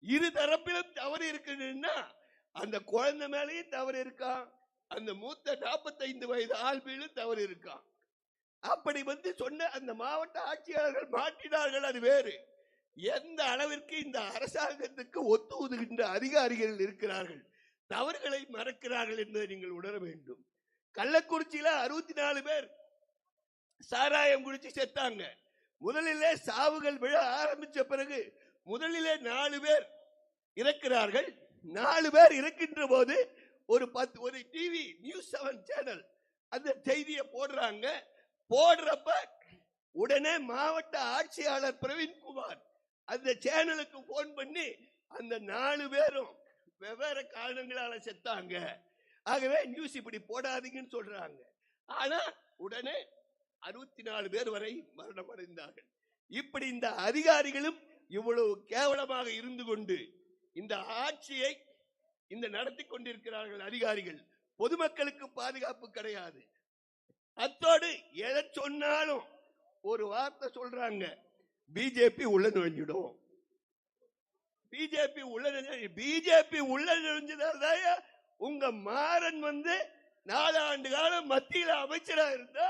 இரு தரப்பிலும் தவறு இருக்குதுன்னா அந்த குழந்தை மேலேயும் தவறு இருக்கா, அந்த மூத்த 45 வயது ஆள் மேலும் தவறு இருக்கா. அப்படி சொன்ன அந்த மாவட்ட ஆட்சியாளர்கள் மாற்றினார்கள், அது வேறு. எந்த அளவிற்கு இந்த அரசாங்கத்துக்கு ஒத்து ஊதுகின்ற அதிகாரிகள் இருக்கிறார்கள், தவறுகளை மறக்கிறார்கள் என்பதை நீங்கள் உணர வேண்டும். கள்ளக்குறிச்சியில 64 பேர் சாராயம் குடிச்சு செத்தாங்க. முதலிலே சாவுகள் விழ ஆரம்பிச்ச பிறகு முதலிலே 4 பேர் இறக்கிறார்கள். 4 பேர் இறக்கின்ற போது ஒரு டிவி நியூஸ் 7 சேனல் அந்த செய்தியை போடுறாங்க. போடுறப்ப உடனே மாவட்ட ஆட்சியாளர் பிரவீன்குமார் அந்த சேனலுக்கு போன் பண்ணி அந்த 4 பேரும் வெவ்வேறு காரணங்களால செத்தாங்க, ஆகவே நியூஸ் இப்படி போடாதீங்கன்னு சொல்றாங்க. ஆனா உடனே 64 பேர் வரை மரணம் அடைந்தார்கள். இப்படி இந்த அதிகாரிகளும் இவ்வளவு கேவலமாக இருந்து கொண்டு இந்த ஆட்சியை நடத்தி கொண்டிருக்கிறார்கள். அதிகாரிகள் பொதுமக்களுக்கு பாதுகாப்பு கிடையாது. அத்தோடு எதை சொன்னாலும் ஒரு வார்த்தை சொல்றாங்க, பிஜேபி உள்ள நுழைஞ்சிடும். பிஜேபி உள்ள நுழைஞ்சதால உங்க மாறன் 4 ஆண்டு காலம் மத்தியில அமைச்சராக இருந்தா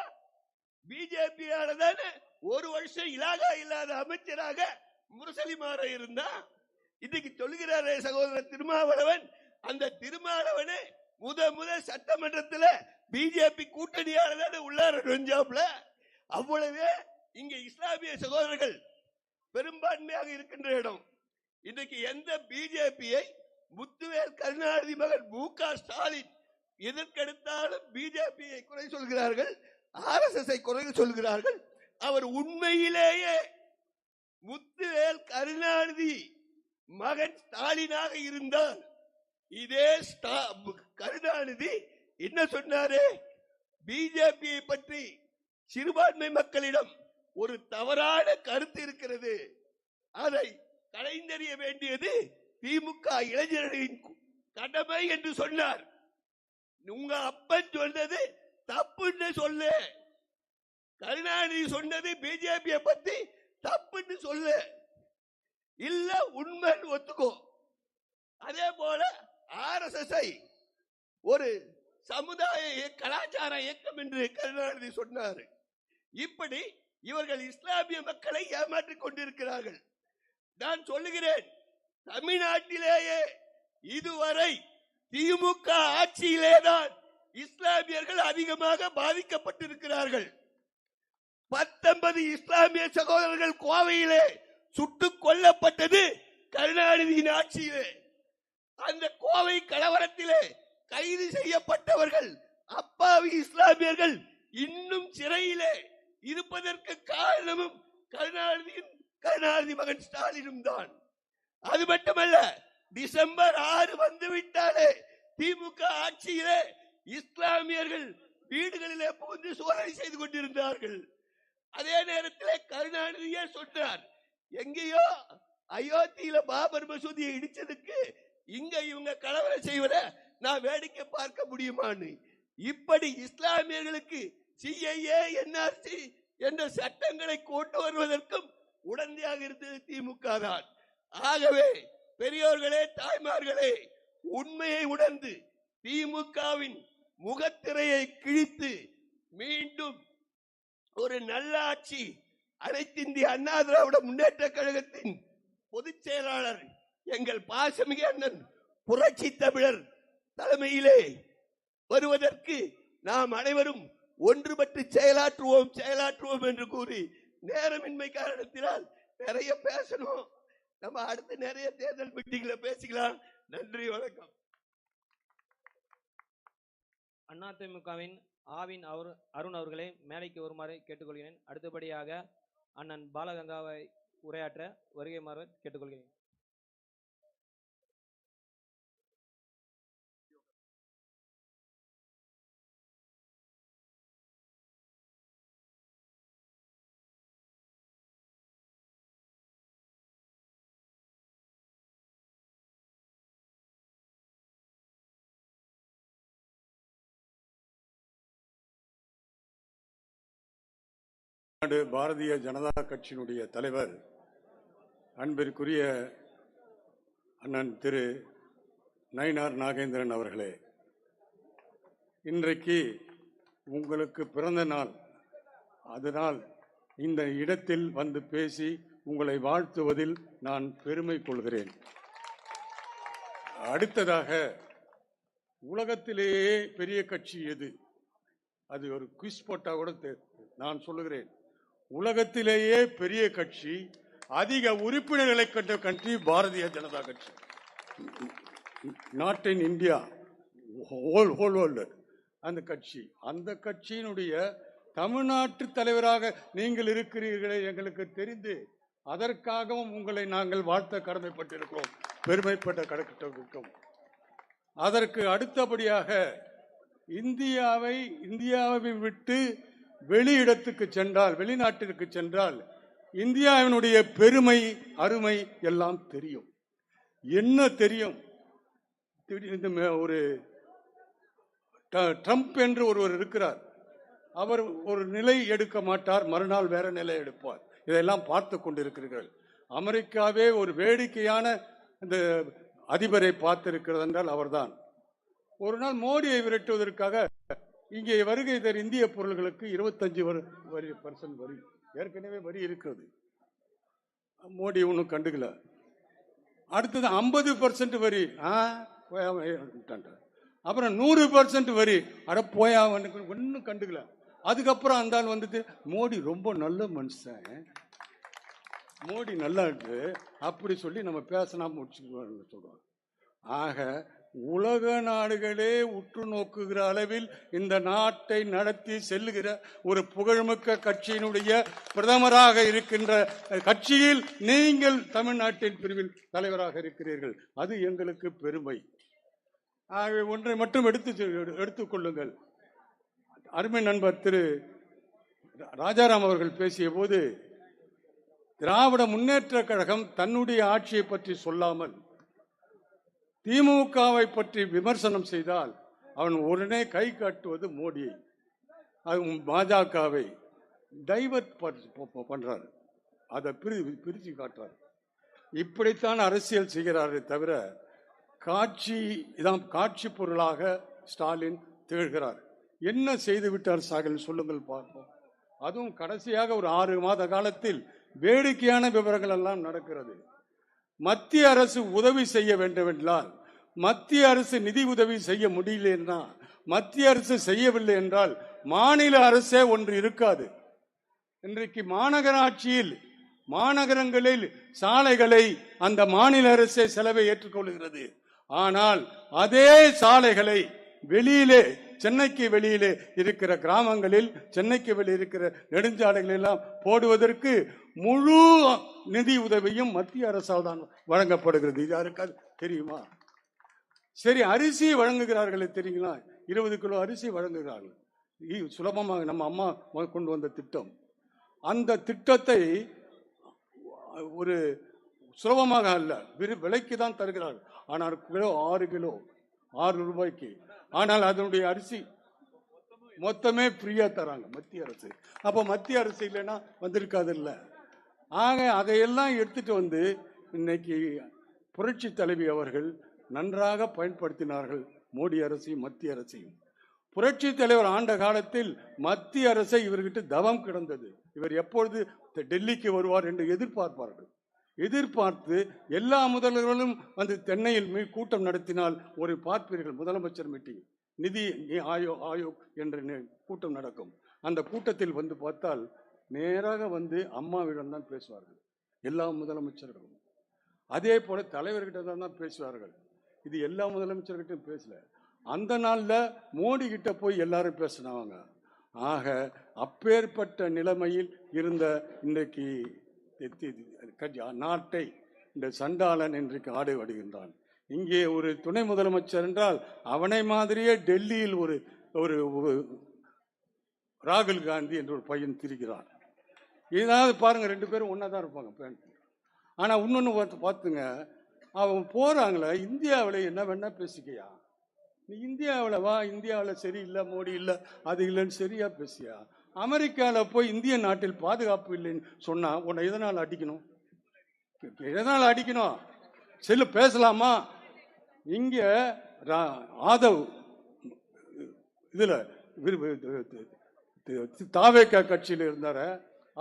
பிஜேபியால தானே 1 வருஷம் இலாகா இல்லாத அமைச்சராக முரசொலி மாற இருந்தா. இன்னைக்கு சொல்லுகிறாரே சகோதரர் திருமாவளவன், அந்த திருமாவளவனே முதல் சட்டமன்றத்தில் பிஜேபி கூட்டணியால தானே உள்ளார நுழைஞ்சாப்ல. அவ்வளவே இங்க இஸ்லாமிய சகோதரர்கள் பெரும்பான்மையாக இருக்கின்ற இடம். இன்னைக்கு எந்த பிஜேபியை முத்துவேல் கருணாநிதி மகன் மு.க. ஸ்டாலின் எதற்கெடுத்தாலும் பிஜேபியை குறை சொல்கிறார்கள், ஆர்எஸ்எஸ் குறை சொல்கிறார்கள். அவர் உண்மையிலேயே முத்துவேல் கருணாநிதி மகன் ஸ்டாலினாக இருந்தால் இதே கருணாநிதி என்ன சொன்னாரு? பிஜேபியை பற்றி சிறுபான்மை மக்களிடம் ஒரு தவறான கருத்து இருக்கிறது, அதை கலைந்தெறிய வேண்டியது திமுக இளைஞர்களின் கடமை என்று சொன்னார். உங்க அப்பன் சொன்னது தப்புன்னு சொல்லு. கருணாநிதி சொன்னது பிஜேபியை பத்தி தப்புன்னு சொல்லு, இல்ல உண்மைன்னு ஒத்துக்கோ. அதே போல RSS ஒரு சமுதாய கலாச்சார இயக்கம் என்று கருணாநிதி சொன்னார். இப்படி இவர்கள் இஸ்லாமிய மக்களை ஏமாற்றிக் கொண்டிருக்கிறார்கள். நான் சொல்லுகிறேன், தமிழ்நாட்டிலேயே இதுவரை திமுக ஆட்சியிலேதான் இஸ்லாமியர்கள் அதிகமாக பாதிக்கப்பட்டிருக்கிறார்கள். 19 இஸ்லாமிய சகோதரர்கள் கோவையிலே சுட்டுக் கொல்லப்பட்டது கருணாநிதியின் ஆட்சியிலே. அந்த கோவை கலவரத்திலே கைது செய்யப்பட்டவர்கள் அப்பாவி இஸ்லாமியர்கள் இன்னும் சிறையிலே இருப்பதற்கு காரணமும் கருணாநிதி மகன் ஸ்டாலினும் தான். அது மட்டுமல்ல, டிசம்பர் 6 வந்துவிட்டாலே திமுக ஆட்சியிலே இஸ்லாமியர்கள் வீடுகளிலே புகுந்து சோதனை செய்து கொண்டிருந்தார்கள். அதே நேரத்தில் கருணாநிதியே சொன்னார், எங்கேயோ அயோத்தியில பாபர் மசூதியை இடிச்சதுக்கு இங்க இவங்க கலவரம் செய்வத நான் வேடிக்கை பார்க்க முடியுமான்னு. இப்படி இஸ்லாமியர்களுக்கு CIA NRC என்ற சட்டங்களை கொண்டு வருவதற்கும் உடந்தையாக இருந்தது திமுக தான். ஆகவே பெரியோர்களே, தாய்மார்களே, உண்மையை உணர்ந்து திமுகவின் முகத்திரையை கிழித்து மீண்டும் ஒரு நல்ல ஆட்சி அனைத்து இந்திய அண்ணா திராவிட முன்னேற்ற கழகத்தின் பொதுச் செயலாளர் எங்கள் பாசமிகு அண்ணன் புரட்சி தமிழர் தலைமையிலே வருவதற்கு நாம் அனைவரும் ஒன்றுபட்டு செயலாற்றுவோம் என்று கூறி, நேரமின்மை காரணத்தினால் நிறைய பேசணும், நம்ம அடுத்து நிறைய தேர்தல் மீட்டிங்ல பேசிக்கலாம். நன்றி, வணக்கம். அதிமுகவின் ஆவின் அருண் அவர்களை மேடைக்கு வருமாறு கேட்டுக்கொள்கிறேன். அடுத்தபடியாக அண்ணன் பாலகங்காவை உரையாற்ற வருகைமாறு கேட்டுக்கொள்கிறேன். பாரதிய ஜனதா கட்சியினுடைய தலைவர் அன்பிற்குரிய அண்ணன் திரு நயினார் நாகேந்திரன் அவர்களே, இன்றைக்கு உங்களுக்கு பிறந்த நாள். அதனால் இந்த இடத்தில் வந்து பேசி உங்களை வாழ்த்துவதில் நான் பெருமை கொள்கிறேன். அடுத்ததாக, உலகத்திலேயே பெரிய கட்சி எது? அது ஒரு குவிஸ் போட்டா கூட நான் சொல்லுகிறேன். உலகத்திலேயே பெரிய கட்சி, அதிக உறுப்பினர்களை கொண்ட கட்சி பாரதிய ஜனதா கட்சி. Not in India, whole world. அந்த கட்சியினுடைய தமிழ்நாட்டு தலைவராக நீங்கள் இருக்கிறீர்களே, எங்களுக்கு தெரிந்து அதற்காகவும் உங்களை நாங்கள் வாழ்த்த கடமைப்பட்டிருக்கிறோம், பெருமைப்பட்ட கடமைப்பட்டிருக்கிறோம். அதற்கு அடுத்தபடியாக இந்தியாவை விட்டு வெளியிடத்துக்கு சென்றால், வெளிநாட்டிற்கு சென்றால் இந்தியாவினுடைய பெருமை அருமை எல்லாம் தெரியும். என்ன தெரியும்? ஒரு ட்ரம்ப் என்று ஒருவர் இருக்கிறார். அவர் ஒரு நிலை எடுக்க மாட்டார், மறுநாள் வேற நிலை எடுப்பார். இதெல்லாம் பார்த்து கொண்டிருக்கிறீர்கள். அமெரிக்காவே ஒரு வேடிக்கையான இந்த அதிபரை பார்த்திருக்கிறது என்றால் அவர்தான். ஒரு நாள் மோடியை விரட்டுவதற்காக இங்கே வருகை தர இந்திய பொருள்களுக்கு 25% வரி, ஏற்கனவே வரி இருக்கிறது. மோடி ஒன்றும் கண்டுக்கல. அடுத்தது 50% வரி, அப்புறம் 100% வரி, அட போயா ஒன்னும் கண்டுக்கல. அதுக்கப்புறம் அந்த ஆள் வந்துட்டு மோடி ரொம்ப நல்ல மனுஷன், மோடி நல்லா இருக்கு அப்படி சொல்லி நம்ம பேசினா முடிச்சு சொல்றோம். ஆக உலக நாடுகளே உற்று நோக்குகிற அளவில் இந்த நாட்டை நடத்தி செல்லுகிற ஒரு புகழ்மிக்க கட்சியினுடைய பிரதமராக இருக்கின்ற கட்சியில் நீங்கள் தமிழ்நாட்டின் பிரிவில் தலைவராக இருக்கிறீர்கள். அது எங்களுக்கு பெருமை. ஆகவே ஒன்றை மட்டும் எடுத்துக்கொள்ளுங்கள். அருமை நண்பர் திரு ராஜாராம் அவர்கள் பேசிய போது, திராவிட முன்னேற்ற கழகம் தன்னுடைய ஆட்சியை பற்றி சொல்லாமல் திமுகவை பற்றி விமர்சனம் செய்தால் அவன் உடனே கை காட்டுவது மோடியை. பாஜகவை டைவர்ட் பண்றாரு, அதை பிரிச்சு காட்டுறாரு. இப்படித்தான் அரசியல் செய்கிறாரே தவிர காட்சி பொருளாக ஸ்டாலின் திகழ்கிறார். என்ன செய்து விட்டார் சாகல் சொல்லுங்கள் பார்ப்போம். அதுவும் கடைசியாக ஒரு 6 மாத காலத்தில் வேடிக்கையான விவரங்கள் எல்லாம் நடக்கிறது. மத்திய அரசு உதவி செய்ய வேண்டும் என்றால், மத்திய அரசு நிதி உதவி செய்ய முடியல என்றால், மத்திய அரசு செய்யவில்லை என்றால் மாநில அரசே ஒன்று இருக்காது. இன்றைக்கு மாநகராட்சியில் மாநகரங்களில் சாலைகளை அந்த மாநில அரசே செலவை ஏற்றுக்கொள்கிறது. ஆனால் அதே சாலைகளை வெளியிலே, சென்னைக்கு வெளியிலே இருக்கிற கிராமங்களில், சென்னைக்கு வெளியே இருக்கிற நெடுஞ்சாலைகள் எல்லாம் போடுவதற்கு முழு நிதி உதவியும் மத்திய அரசால் தான் வழங்கப்படுகிறது. இது யாருக்காவது தெரியுமா? சரி, அரிசி வழங்குகிறார்களே தெரியுங்களா? 20 கிலோ அரிசி வழங்குகிறார்கள். சுலபமாக நம்ம அம்மா கொண்டு வந்த திட்டம். அந்த திட்டத்தை ஒரு சுலபமாக அல்ல, விலைக்கு தான் தருகிறார்கள். ஆனால் கிலோ 6 கிலோ 6 ரூபாய்க்கு. ஆனால் அதனுடைய அரிசி மொத்தமே ஃப்ரீயா தராங்க மத்திய அரசு. அப்ப மத்திய அரசு இல்லைன்னா வந்திருக்காது இல்ல. ஆக அதையெல்லாம் எடுத்துட்டு வந்து இன்னைக்கு புரட்சி தலைவி அவர்கள் நன்றாக பயன்படுத்தினார்கள் மோடி அரசையும் மத்திய அரசையும். புரட்சி தலைவர் ஆண்ட காலத்தில் மத்திய அரசை இவர்கிட்ட தவம் கிடந்தது. இவர் எப்பொழுது டெல்லிக்கு வருவார் என்று எதிர்பார்த்து எல்லா முதல்வர்களும் வந்து சென்னையில் கூட்டம் நடத்தினால் ஒரு பார்ப்பீர்கள், முதலமைச்சர் மீட்டிங், நிதி ஆயோக் என்ற கூட்டம் நடக்கும். அந்த கூட்டத்தில் வந்து பார்த்தால் நேராக வந்து அம்மாவிடம் தான் பேசுவார்கள் எல்லா முதலமைச்சர்களும். அதே போல தலைவர்கிட்ட தான் பேசுவார்கள். இது எல்லா முதலமைச்சர்கிட்டையும் பேசல. அந்த நாள்ல மோடி கிட்ட போய் எல்லாரும் பேசினாங்க. ஆக அப்பேற்பட்ட நிலைமையில் இருந்த இன்றைக்கு நாட்டை இந்த சண்டாளன் இன்றைக்கு ஆடு வடுகின்றான். இங்கே ஒரு துணை முதலமைச்சர் என்றால் அவனை மாதிரியே டெல்லியில் ஒரு ராகுல் காந்தி என்ற ஒரு பையன் திரிகிறான். ஏதாவது பாருங்க, 2 பேரும் ஒன்னாதான் இருப்பாங்க. ஆனா இன்னொன்னு பார்த்துங்க, அவன் போறாங்களே இந்தியாவில் என்ன வேணா பேசிக்கையா, நீ இந்தியாவில் வா, இந்தியாவில் சரியில்லை, மோடி இல்லை, அது இல்லைன்னு சரியா பேசியா. அமெரிக்காவில் போய் இந்திய நாட்டில் பாதுகாப்பு இல்லைன்னு சொன்னா உன்னை எதனால் அடிக்கணும்? செல்லு பேசலாமா? இங்க ஆதவ் இதுல தாவேகா கட்சியில் இருந்தார,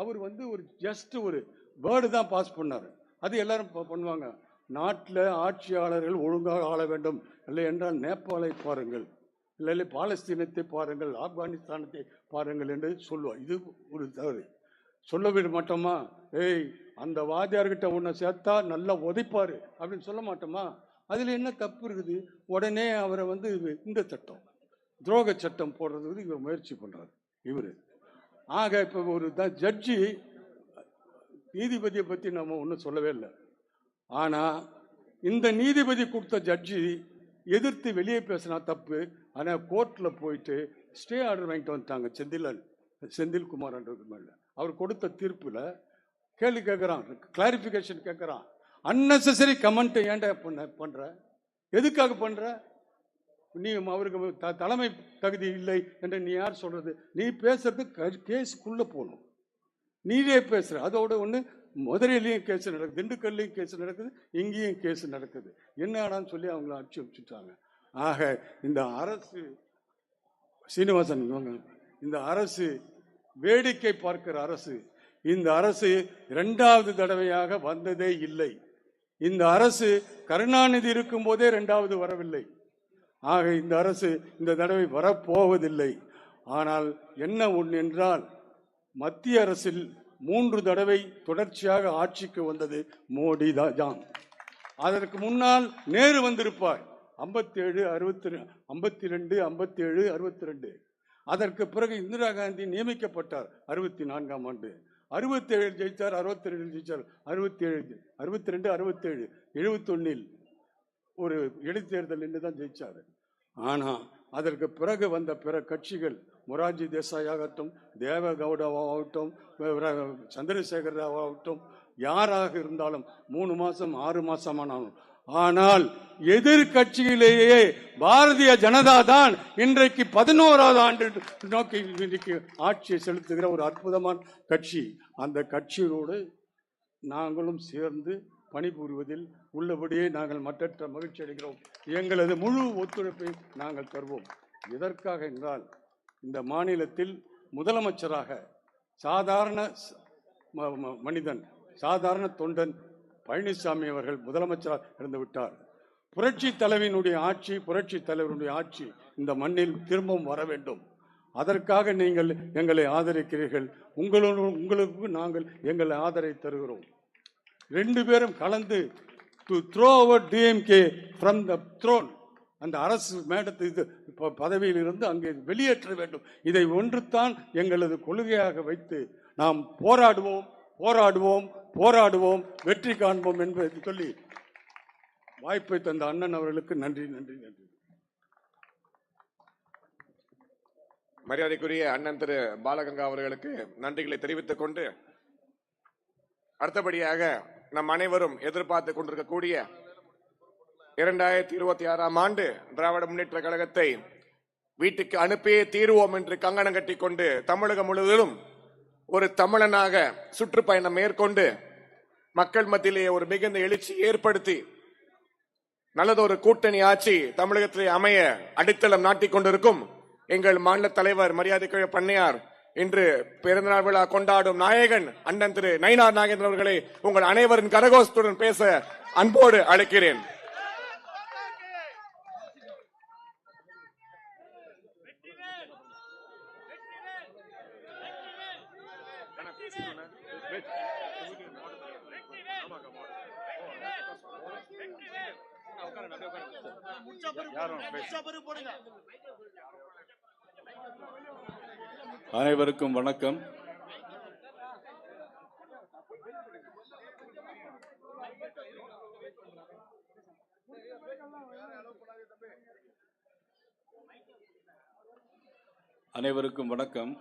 அவர் வந்து ஒரு ஜஸ்ட் ஒரு வேர்டு தான் பாஸ் பண்ணாரு. அது எல்லாரும் பண்ணுவாங்க. நாட்டில் ஆட்சியாளர்கள் ஒழுங்காக ஆள வேண்டும், இல்லை என்றால் நேபாளை பாருங்கள், இல்லை பாலஸ்தீனத்தை பாருங்கள், ஆப்கானிஸ்தானத்தை பாருங்கள் என்று சொல்லுவார். இது ஒரு தவறு. சொல்ல விட மாட்டோமா? ஏய், அந்த வாத்தியார்கிட்ட உன்னை சேர்த்தா நல்லா உதைப்பாரு அப்படின்னு சொல்ல மாட்டோமா? அதுல என்ன தப்பு இருக்குது? உடனே அவரை வந்து இந்த சட்டம், துரோக சட்டம் போடுறதுக்கு இவர் முயற்சி பண்றாரு இவரு. ஆக இப்ப ஒரு ஜட்ஜி, நீதிபதியை பத்தி நம்ம ஒன்றும் சொல்லவே இல்லை. ஆனா இந்த நீதிபதி கொடுத்த ஜட்ஜி எதிர்த்து வெளியே பேசினா தப்பு. ஆனா கோர்ட்ல போயிட்டு ஸ்டே ஆர்டர் வாங்கிட்டு வந்துட்டாங்க. செந்தில்குமார் மேல அவர் கொடுத்த தீர்ப்புல கேள்வி கேட்கிறான், கிளாரிபிகேஷன் கேட்கிறான். அன்னெசரி கமெண்ட் ஏன்டா பண்ற, எதுக்காக பண்ற? நீ அவருக்கு தலைமை தகுதி இல்லை என்று நீ யார் சொல்றது? நீ பேசுறது கேஸுக்குள்ள போகணும். நீரே பேசுற. அதோட ஒண்ணு மதுரையிலையும் கேஸ் நடக்குது, திண்டுக்கல்லையும் கேஸ் நடக்குது, இங்கேயும் கேஸ் நடக்குது. என்னடான்னு சொல்லி அவங்கள அடிச்சு வச்சுட்டாங்க. ஆக இந்த அரசு, சீனிவாசன், இந்த அரசு வேடிக்கை பார்க்கிற அரசு. இந்த அரசு 2வது தடவையாக வந்ததே இல்லை. இந்த அரசு கருணாநிதி இருக்கும் போதே 2வது வரவில்லை. ஆக இந்த அரசு இந்த தடவை வரப்போவதில்லை. ஆனால் என்ன ஒன்று என்றால், மத்திய அரசில் 3 தடவை தொடர்ச்சியாக ஆட்சிக்கு வந்தது மோடி தான். அதற்கு முன்னால் நேரு வந்திருப்பார், 57, 52, 57, 62. அதற்கு பிறகு இந்திரா காந்தி நியமிக்கப்பட்டார் 64ஆம் ஆண்டு. 67 ஜெயிச்சார், 62 ஜெயிச்சார், 67, 62, 67, 71 ஒரு இடைத்தேர்தல் என்று தான் ஜெயிச்சார். ஆனா அதற்கு பிறகு வந்த பிற கட்சிகள், மொரார்ஜி தேசாய் ஆகட்டும், தேவகவுடாவாகட்டும், சந்திரசேகர் ராவ் ஆகட்டும், யாராக இருந்தாலும் 3 மாசம் 6 மாசமானாலும் ஆனால் எதிர்கட்சியிலேயே பாரதிய ஜனதா தான் இன்றைக்கு 11வது ஆண்டு நோக்கி இன்றைக்கு ஆட்சியை செலுத்துகிற ஒரு அற்புதமான கட்சி. அந்த கட்சியோடு நாங்களும் சேர்ந்து பணிபுரிவதில் உள்ளபடியே நாங்கள் மற்றற்ற மகிழ்ச்சி அடைகிறோம். எங்களது முழு ஒத்துழைப்பை நாங்கள் தருவோம். எதற்காக என்றால், இந்த மாநிலத்தில் முதலமைச்சராக சாதாரண மனிதன், சாதாரண தொண்டன் பழனிசாமி அவர்கள் முதலமைச்சராக இருந்து விட்டார். புரட்சி தலைவனுடைய ஆட்சி, புரட்சி தலைவருடைய ஆட்சி இந்த மண்ணில் திரும்பவும் வர வேண்டும். அதற்காக நீங்கள் எங்களை ஆதரிக்கிறீர்கள். உங்களுக்கு நாங்கள் எங்களை ஆதரவை தருகிறோம். 2 பேரும் கலந்து to throw our DMK from the throne, அந்த அரசு மேடத்து பதவியில் இருந்து அங்கே வெளியேற்ற வேண்டும். இதை ஒன்றுதான் எங்களது கொள்கையாக வைத்து நாம் போராடுவோம், போராடுவோம், போராடுவோம், வெற்றி காண்போம் என்பதை சொல்லி வாய்ப்பை தந்த அண்ணன் அவர்களுக்கு நன்றி, நன்றி, நன்றி. மரியாதைக்குரிய அண்ணன் திரு பாலகங்கா அவர்களுக்கு நன்றிகளை தெரிவித்துக் கொண்டு, அடுத்தபடியாக நம் அனைவரும் எதிர்பார்த்து கொண்டிருக்கக்கூடிய 2026ஆம் ஆண்டு திராவிட முன்னேற்ற கழகத்தை வீட்டுக்கு அனுப்பியே தீருவோம் என்று கங்கணம் கட்டி கொண்டு தமிழகம் முழுவதும் ஒரு தமிழனாக சுற்றுப்பயணம் மேற்கொண்டு மக்கள் மத்தியிலே ஒரு மிகுந்த எழுச்சி ஏற்படுத்தி நல்லதொரு கூட்டணி ஆட்சி தமிழகத்திலே அமைய அடித்தளம் நாட்டிக் கொண்டிருக்கும் எங்கள் மாநில தலைவர் மரியாதைக்குரிய பண்ணையார் இன்று பிறந்தநாள் விழா கொண்டாடும் நாயகன் அண்ணன் திரு நயினார் நாகேந்திரன் அவர்களை உங்கள் அனைவரின் கரகோஷத்துடன் பேச அன்போடு அழைக்கிறேன். அனைவருக்கும் வணக்கம். அனைவருக்கும் வணக்கம்.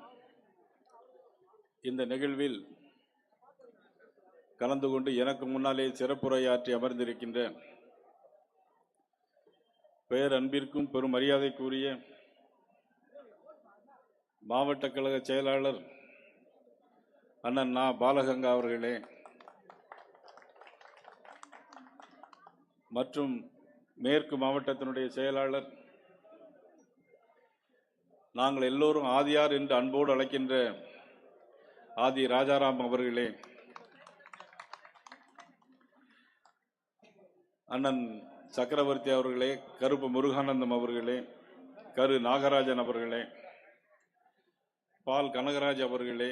இந்த நிகழ்வில் கலந்து கொண்டு எனக்கு முன்னாலே சிறப்புரையாற்றி அமர்ந்திருக்கின்ற பேரன்பிற்கும் பெரும் மரியாதைக்குரிய மாவட்ட கழக செயலாளர் அண்ணன் நா. பாலகங்கா அவர்களே, மற்றும் மேற்கு மாவட்டத்தினுடைய செயலாளர், நாங்கள் எல்லோரும் ஆதியார் என்று அன்போடு அழைக்கின்ற ஆதி ராஜாராம் அவர்களே, அண்ணன் சக்கரவர்த்தி அவர்களே, கருப்பு முருகானந்தம் அவர்களே, கரு நாகராஜன் அவர்களே, பால் கனகராஜ் அவர்களே,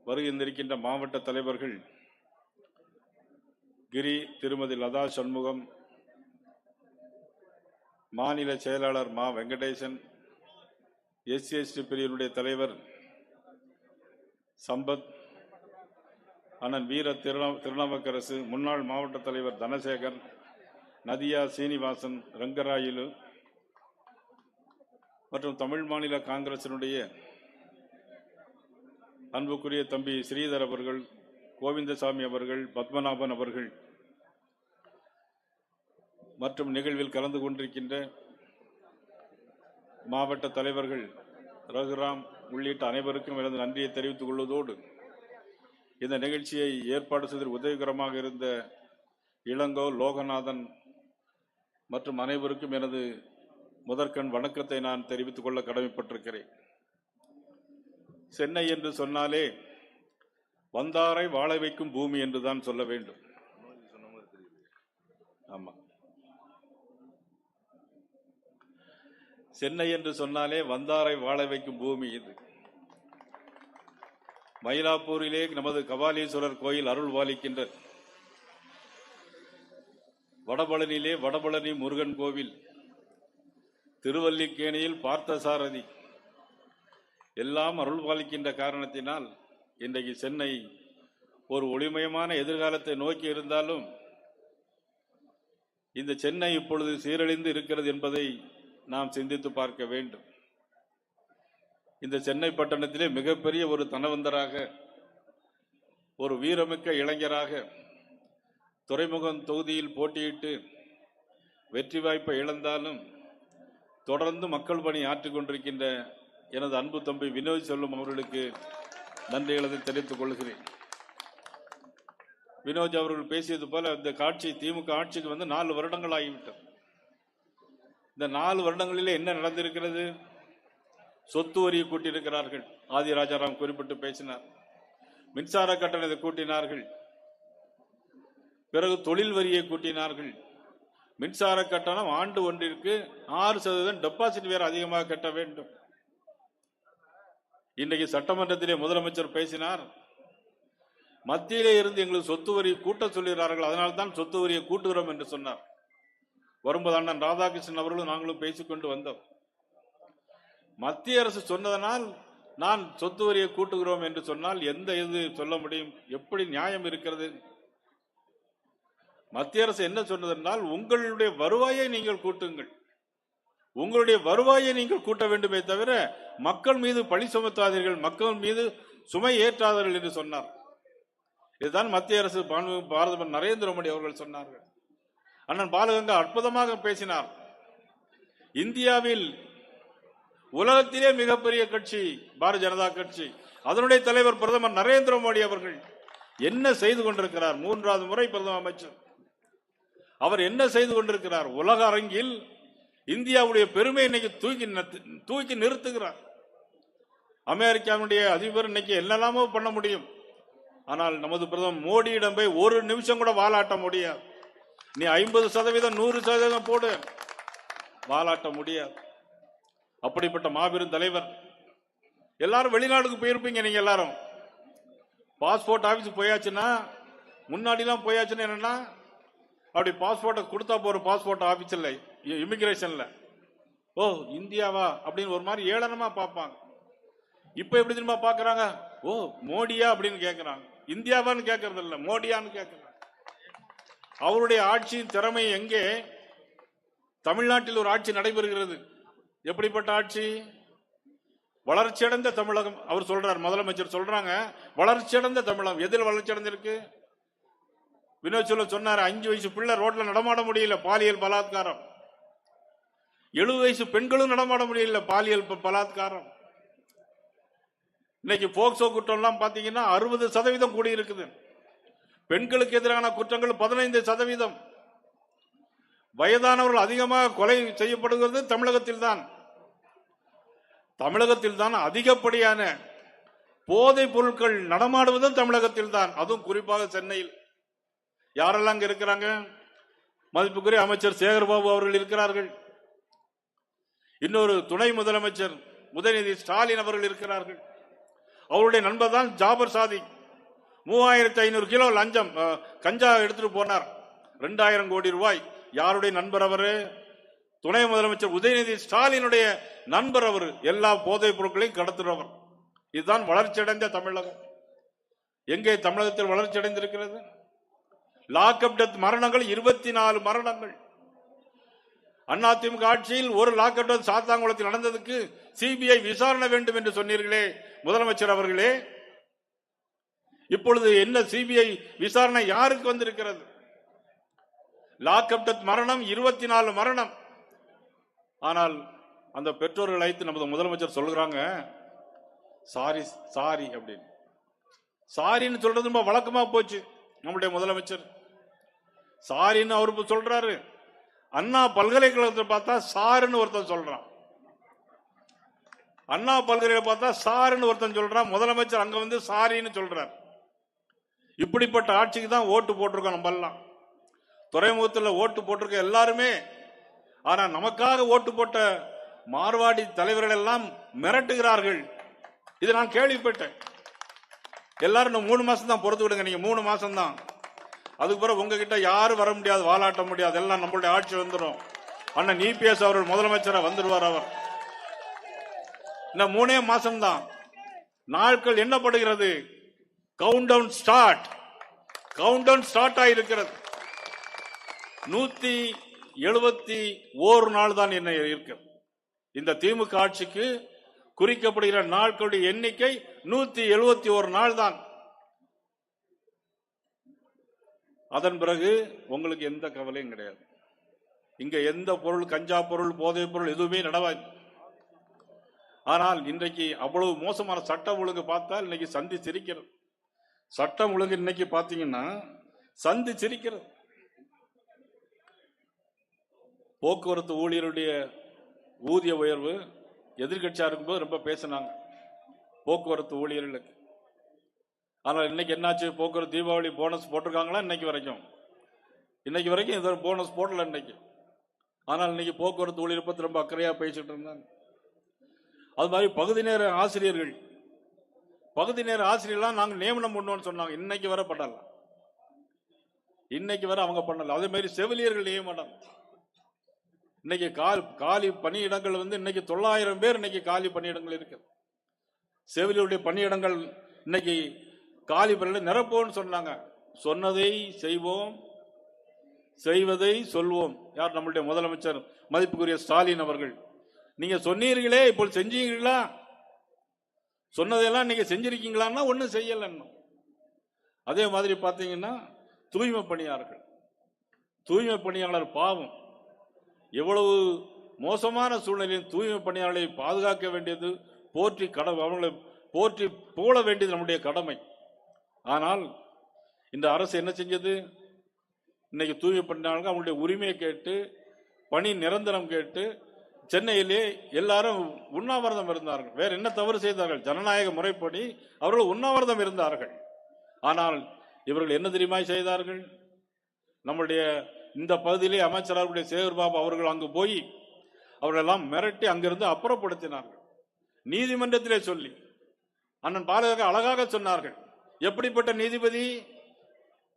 வருகின்றிருக்கின்ற மாவட்ட தலைவர்கள் கிரி, திருமதி லதா சண்முகம், மாநில செயலாளர் மா. வெங்கடேசன், SC/ST பிரிவினுடைய தலைவர் சம்பத், அண்ணன் வீர திருநாவுக்கரசு, முன்னாள் மாவட்ட தலைவர் தனசேகர், நதியா சீனிவாசன், ரங்கராயிலு மற்றும் தமிழ் மாநில காங்கிரசினுடைய அன்புக்குரிய தம்பி ஸ்ரீதர் அவர்கள், கோவிந்தசாமி அவர்கள், பத்மநாபன் அவர்கள் மற்றும் நிகழ்வில் கலந்து கொண்டிருக்கின்ற மாவட்ட தலைவர்கள் ரகுராம் உள்ளிட்ட அனைவருக்கும் எனது நன்றியை தெரிவித்துக் கொள்வதோடு, இந்த நிகழ்ச்சியை ஏற்பாடு செய்து உதவிகரமாக இருந்த இளங்கோ, லோகநாதன் மற்றும் அனைவருக்கும் எனது முதற்கண் வணக்கத்தை நான் தெரிவித்துக் கொள்ள கடமைப்பட்டிருக்கிறேன். சென்னை என்று சொன்னாலே வந்தாரை வாழ வைக்கும் பூமி என்றுதான் சொல்ல வேண்டும். ஆமா, சென்னை என்று சொன்னாலே வந்தாரை வாழ வைக்கும் பூமி இது. மயிலாப்பூரிலே நமது கபாலீஸ்வரர் கோயில் அருள் பாலிக்கின்ற, வடபழனியிலே வடபழனி முருகன் கோவில், திருவல்லிக்கேணியில் பார்த்தசாரதி எல்லாம் அருள் பாலிக்கின்ற காரணத்தினால் இன்றைக்கு சென்னை ஒரு ஒளிமயமான எதிர்காலத்தை நோக்கி இருந்தாலும் இந்த சென்னை இப்பொழுது சீரழிந்து இருக்கிறது என்பதை நாம் சிந்தித்து பார்க்க வேண்டும். இந்த சென்னை பட்டணத்திலே மிகப்பெரிய ஒரு தனவந்தராக, ஒரு வீரமிக்க இளைஞராக துறைமுகம் தொகுதியில் போட்டியிட்டு வெற்றி வாய்ப்பை இழந்தாலும் தொடர்ந்து மக்கள் பணி ஆற்றிக் கொண்டிருக்கின்ற எனது அன்பு தம்பி வினோத் செல்வம் அவர்களுக்கு நன்றிகளை தெரிவித்துக் கொள்கிறேன். வினோத் அவர்கள் பேசியது போல இந்த காட்சி திமுக ஆட்சிக்கு வந்து 4 வருடங்கள் ஆகிவிட்டது. இந்த 4 வருடங்களிலே என்ன நடந்திருக்கிறது? சொத்து வரியை கூட்டியிருக்கிறார்கள். ஆதி ராஜாராம் குறிப்பிட்டு பேசினார். மின்சார கட்டணத்தை கூட்டினார்கள். பிறகு தொழில் வரியை கூட்டினார்கள். மின்சார கட்டணம் ஆண்டு ஒன்றிற்கு 6% டெபாசிட் வேறு அதிகமாக கட்ட வேண்டும். இன்றைக்கு சட்டமன்றத்திலே முதலமைச்சர் பேசினார். மத்தியிலே இருந்து எங்களுக்கு சொத்து வரி கூட்ட சொல்கிறார்கள், அதனால்தான் சொத்து வரியை கூட்டுகிறோம் என்று சொன்னார். வரும்போது அண்ணன் ராதாகிருஷ்ணன் அவர்களும் நாங்களும் பேசிக்கொண்டு வந்தோம். மத்திய அரசு சொன்னதனால் நான் சொத்து வரியை கூட்டுகிறோம் என்று சொன்னால் எந்த இது சொல்ல முடியும்? எப்படி நியாயம் இருக்கிறது? மத்திய அரசு என்ன சொன்னதென்றால் உங்களுடைய வருவாயை நீங்கள் கூட்டுங்கள், உங்களுடைய வருவாயை நீங்கள் கூட்ட வேண்டுமே தவிர மக்கள் மீது பழி சுமத்தாதீர்கள், மக்கள் மீது சுமை ஏற்றாதீர்கள் என்று சொன்னார். இதுதான் மத்திய அரசு பாரத நரேந்திர மோடி அவர்கள் சொன்னார்கள். அண்ணன் பாலகங்கா அற்புதமாக பேசினார். இந்தியாவில் உலகத்திலே மிகப்பெரிய கட்சி பாரதிய ஜனதா கட்சி, அதனுடைய தலைவர் பிரதமர் நரேந்திர மோடி அவர்கள் என்ன செய்து கொண்டிருக்கிறார்? 3வது முறை பிரதம அமைச்சர். அவர் என்ன செய்து கொண்டிருக்கிறார்? உலக அரங்கில் இந்தியாவுடைய பெருமை இன்னைக்கு தூக்கி நிறுத்துகிறார். அமெரிக்காவுடைய அதிபர் இன்னைக்கு என்னெல்லாமோ பண்ண முடியும், ஆனால் நமது பிரதமர் மோடியிடம் போய் ஒரு நிமிஷம் கூட வாலாட்ட முடியாது. நீ 50% 100% போடு, வாலாட்ட முடியாது. அப்படிப்பட்ட மாபெரும் தலைவர். எல்லாரும் வெளிநாடுக்கு போயிருப்பீங்க. நீங்க எல்லாரும் பாஸ்போர்ட் ஆபீஸ் போயாச்சுன்னா, முன்னாடிலாம் போயாச்சுன்னா என்னன்னா, அப்படி பாஸ்போர்ட்டை கொடுத்தா போற பாஸ்போர்ட் ஆபீஸ்ல இமிகிரேஷன்ல ஓ இந்தியாவா அப்படின்னு ஒரு மாதிரி ஏளனமா பார்ப்பாங்க. இப்ப எப்படி தெரியுமா பாக்குறாங்க? ஓ மோடியா அப்படின்னு கேட்கிறாங்க. இந்தியாவான்னு கேட்கறது இல்ல, மோடியான்னு கேட்கிறாங்க. அவருடைய ஆட்சியின் திறமை எங்கே? தமிழ்நாட்டில் ஒரு ஆட்சி நடைபெறுகிறது. எப்படிப்பட்ட ஆட்சி? வளர்ச்சியடைந்த தமிழகம். அவர் சொல்றார், முதலமைச்சர் சொல்றாங்க வளர்ச்சியடைந்த தமிழகம். எதில் வளர்ச்சி அடைந்திருக்கு? வினோத் சொல்ல சொன்னார், 5 வயசு பிள்ளை ரோட்ல நடமாட முடியல, பாலியல் பலாத்காரம். 70 வயசு பெண்களும் நடமாட முடியல, பாலியல் பலாத்காரம். இன்னைக்கு போக்சோ குற்றம் எல்லாம் பாத்தீங்கன்னா 60% கூடி இருக்குது. பெண்களுக்கு எதிரான குற்றங்கள் 15%. வயதானவர்கள் அதிகமாக கொலை செய்யப்படுகிறது தமிழகத்தில் தான். தமிழகத்தில் தான் அதிகப்படியான போதைப் பொருட்கள் நடமாடுவதும் தமிழகத்தில் தான், அதுவும் குறிப்பாக சென்னையில். யாரெல்லாம் அங்க இருக்கிறாங்க? மதிப்புக்குரிய அமைச்சர் சேகர்பாபு அவர்கள் இருக்கிறார்கள். இன்னொரு துணை முதலமைச்சர் உதயநிதி ஸ்டாலின் அவர்கள் இருக்கிறார்கள். அவருடைய நண்பர் தான் ஜாபர் சாதிக். 3500 கிலோ லஞ்சம் கஞ்சா எடுத்துட்டு போனார், 2000 கோடி ரூபாய். யாருடைய நண்பர் அவரு? துணை முதலமைச்சர் உதயநிதி ஸ்டாலினுடைய நண்பர் அவர். எல்லா போதைப் பொருட்களையும் கடத்துறவர். இதுதான் வளர்ச்சியடைந்த தமிழகம். எங்கே தமிழகத்தில் வளர்ச்சி அடைந்திருக்கிறது? லாக்அப் டெத் மரணங்கள் 24 மரணங்கள். அதிமுக ஆட்சியில் ஒரு லாக்அப் டெத் சாத்தாங்குளத்தில் நடந்ததுக்கு சிபிஐ விசாரணை வேண்டும் என்று சொன்னீர்களே முதலமைச்சர் அவர்களே, இப்பொழுது என்ன சிபிஐ விசாரணை யாருக்கு வந்திருக்கிறது? லாக்அப் டெத் மரணம் 24 மரணம். ஆனால் அந்த பெற்றோர்கள் அழைத்து நமது முதலமைச்சர் சொல்றாங்க சாரி சாரி அப்படின்னு. சாரின்னு சொல்றது ரொம்ப வழக்கமா போச்சு. நம்முடைய முதலமைச்சர் சாரின்னு அவரு சொல்றாரு. அண்ணா பல்கலைக்கழகத்தை பார்த்தா சாருன்னு ஒருத்தன் சொல்றான். அண்ணா பல்கலைக்கழகம் பார்த்தா சாருன்னு ஒருத்தன் சொல்றான். முதலமைச்சர் அங்க வந்து சாரின்னு சொல்றார். இப்படிப்பட்ட ஆட்சிக்கு தான் ஓட்டு போட்டிருக்கோம் நம்ம எல்லாம். துறைமுகத்தில் ஓட்டு போட்டிருக்க எல்லாருமே. ஆனா நமக்காக ஓட்டு போட்ட மார்வாடி தலைவர்கள் எல்லாம் மிரட்டுகிறார்கள். இது நான் கேள்விப்பட்டேன். எல்லாரும் 3 மாசம் தான் பொறுத்து விடுங்க, நீங்க 3 மாசம் தான். அதுக்கு பிறகு உங்ககிட்ட யாரும் வர முடியாது, வாலாட்ட முடியாது. எல்லாம் நம்மளுடைய ஆட்சி வந்துடும். அண்ணன் இபிஎஸ் அவர்கள் முதலமைச்சரா வந்துடுவார். அவர் இந்த 3 மாசம் தான். நாட்கள் எண்ணப்படுகிறது. கவுண்ட் டவுன் ஸ்டார்ட் ஆயிருக்கிறது. 171 நாள் தான் என்ன இருக்கு. இந்த திமுக ஆட்சிக்கு குறிக்கப்படுகிற நாட்களுடைய எண்ணிக்கை 171 நாள் தான். அதன் பிறகு உங்களுக்கு எந்த கவலையும் கிடையாது. இங்க எந்த பொருள், கஞ்சா பொருள், போதைப் பொருள் எதுவுமே நடவாது. ஆனால் இன்றைக்கு அவ்வளவு மோசமான சட்ட ஒழுங்கு பார்த்தால் இன்னைக்கு சந்தி சிரிக்கிறது. சட்டம் ஒழுங்கு இன்னைக்கு பாத்தீங்கன்னா சந்தி சிரிக்கிறது. போக்குவரத்து ஊழியருடைய ஊதிய உயர்வு எதிர்கட்சியா இருக்கும்போது ரொம்ப பேசினாங்க போக்குவரத்து ஊழியர்களுக்கு. ஆனால் இன்னைக்கு என்னாச்சு? போக்குவரத்து தீபாவளி போனஸ் போட்டிருக்காங்களா? இன்னைக்கு வரைக்கும் இது போனஸ் போடல இன்னைக்கு. ஆனால் இன்னைக்கு போக்குவரத்து ஊழியர் பத்தி ரொம்ப அக்கறையா பேசிட்டு இருந்தாங்க. அது மாதிரி பகுதி நேர ஆசிரியர்லாம் நாங்க நியமனம் பண்ணுவோம்னு சொன்னாங்க. இன்னைக்கு வர பண்ணல. அவங்க பண்ணல. அதே மாதிரி செவிலியர்கள் நியமனம் இன்னைக்கு காலி பணியிடங்கள் இன்னைக்கு 900 பேர் இன்னைக்கு காலி பணியிடங்கள் இருக்கு. செவிலியருடைய பணியிடங்கள் இன்னைக்கு காலி பணியிட நிரப்போம்னு சொன்னாங்க. சொன்னதை செய்வோம், செய்வதை சொல்வோம். யார்? நம்முடைய முதலமைச்சர் மதிப்புக்குரிய ஸ்டாலின் அவர்கள். நீங்க சொன்னீர்களே, இப்போ செஞ்சீங்களா? சொன்னதெல்லாம் நீங்க செஞ்சிருக்கீங்களான்னா ஒன்னும் செய்யல. அதே மாதிரி பாத்தீங்கன்னா தூய்மை பணியாளர் பாவம். எவ்வளவு மோசமான சூழ்நிலையில் தூய்மை பணியாளர்களை பாதுகாக்க வேண்டியது, அவர்களை போற்றி புகழ வேண்டியது நம்முடைய கடமை. ஆனால் இந்த அரசு என்ன செஞ்சது? இன்னைக்கு தூய்மை பணியாளர்கள் அவங்களுடைய உரிமையை கேட்டு, பணி நிரந்தரம் கேட்டு சென்னையிலே எல்லாரும் உண்ணாவிரதம் இருந்தார்கள். வேற என்ன தவறு செய்தார்கள்? ஜனநாயக முறைப்படி அவர்கள் உண்ணாவிரதம் இருந்தார்கள். ஆனால் இவர்கள் என்ன தெரியுமா செய்தார்கள்? நம்முடைய இந்த பகுதியிலே அமைச்சர்களுடைய சேகர் பாபு அவர்கள் அங்கு போய் அவர்களெல்லாம் மிரட்டி அங்கிருந்து அப்புறப்படுத்தினார்கள். நீதிமன்றத்திலே சொல்லி அண்ணன் பாலகர் அழகாக சொன்னார்கள். எப்படிப்பட்ட நீதிபதி?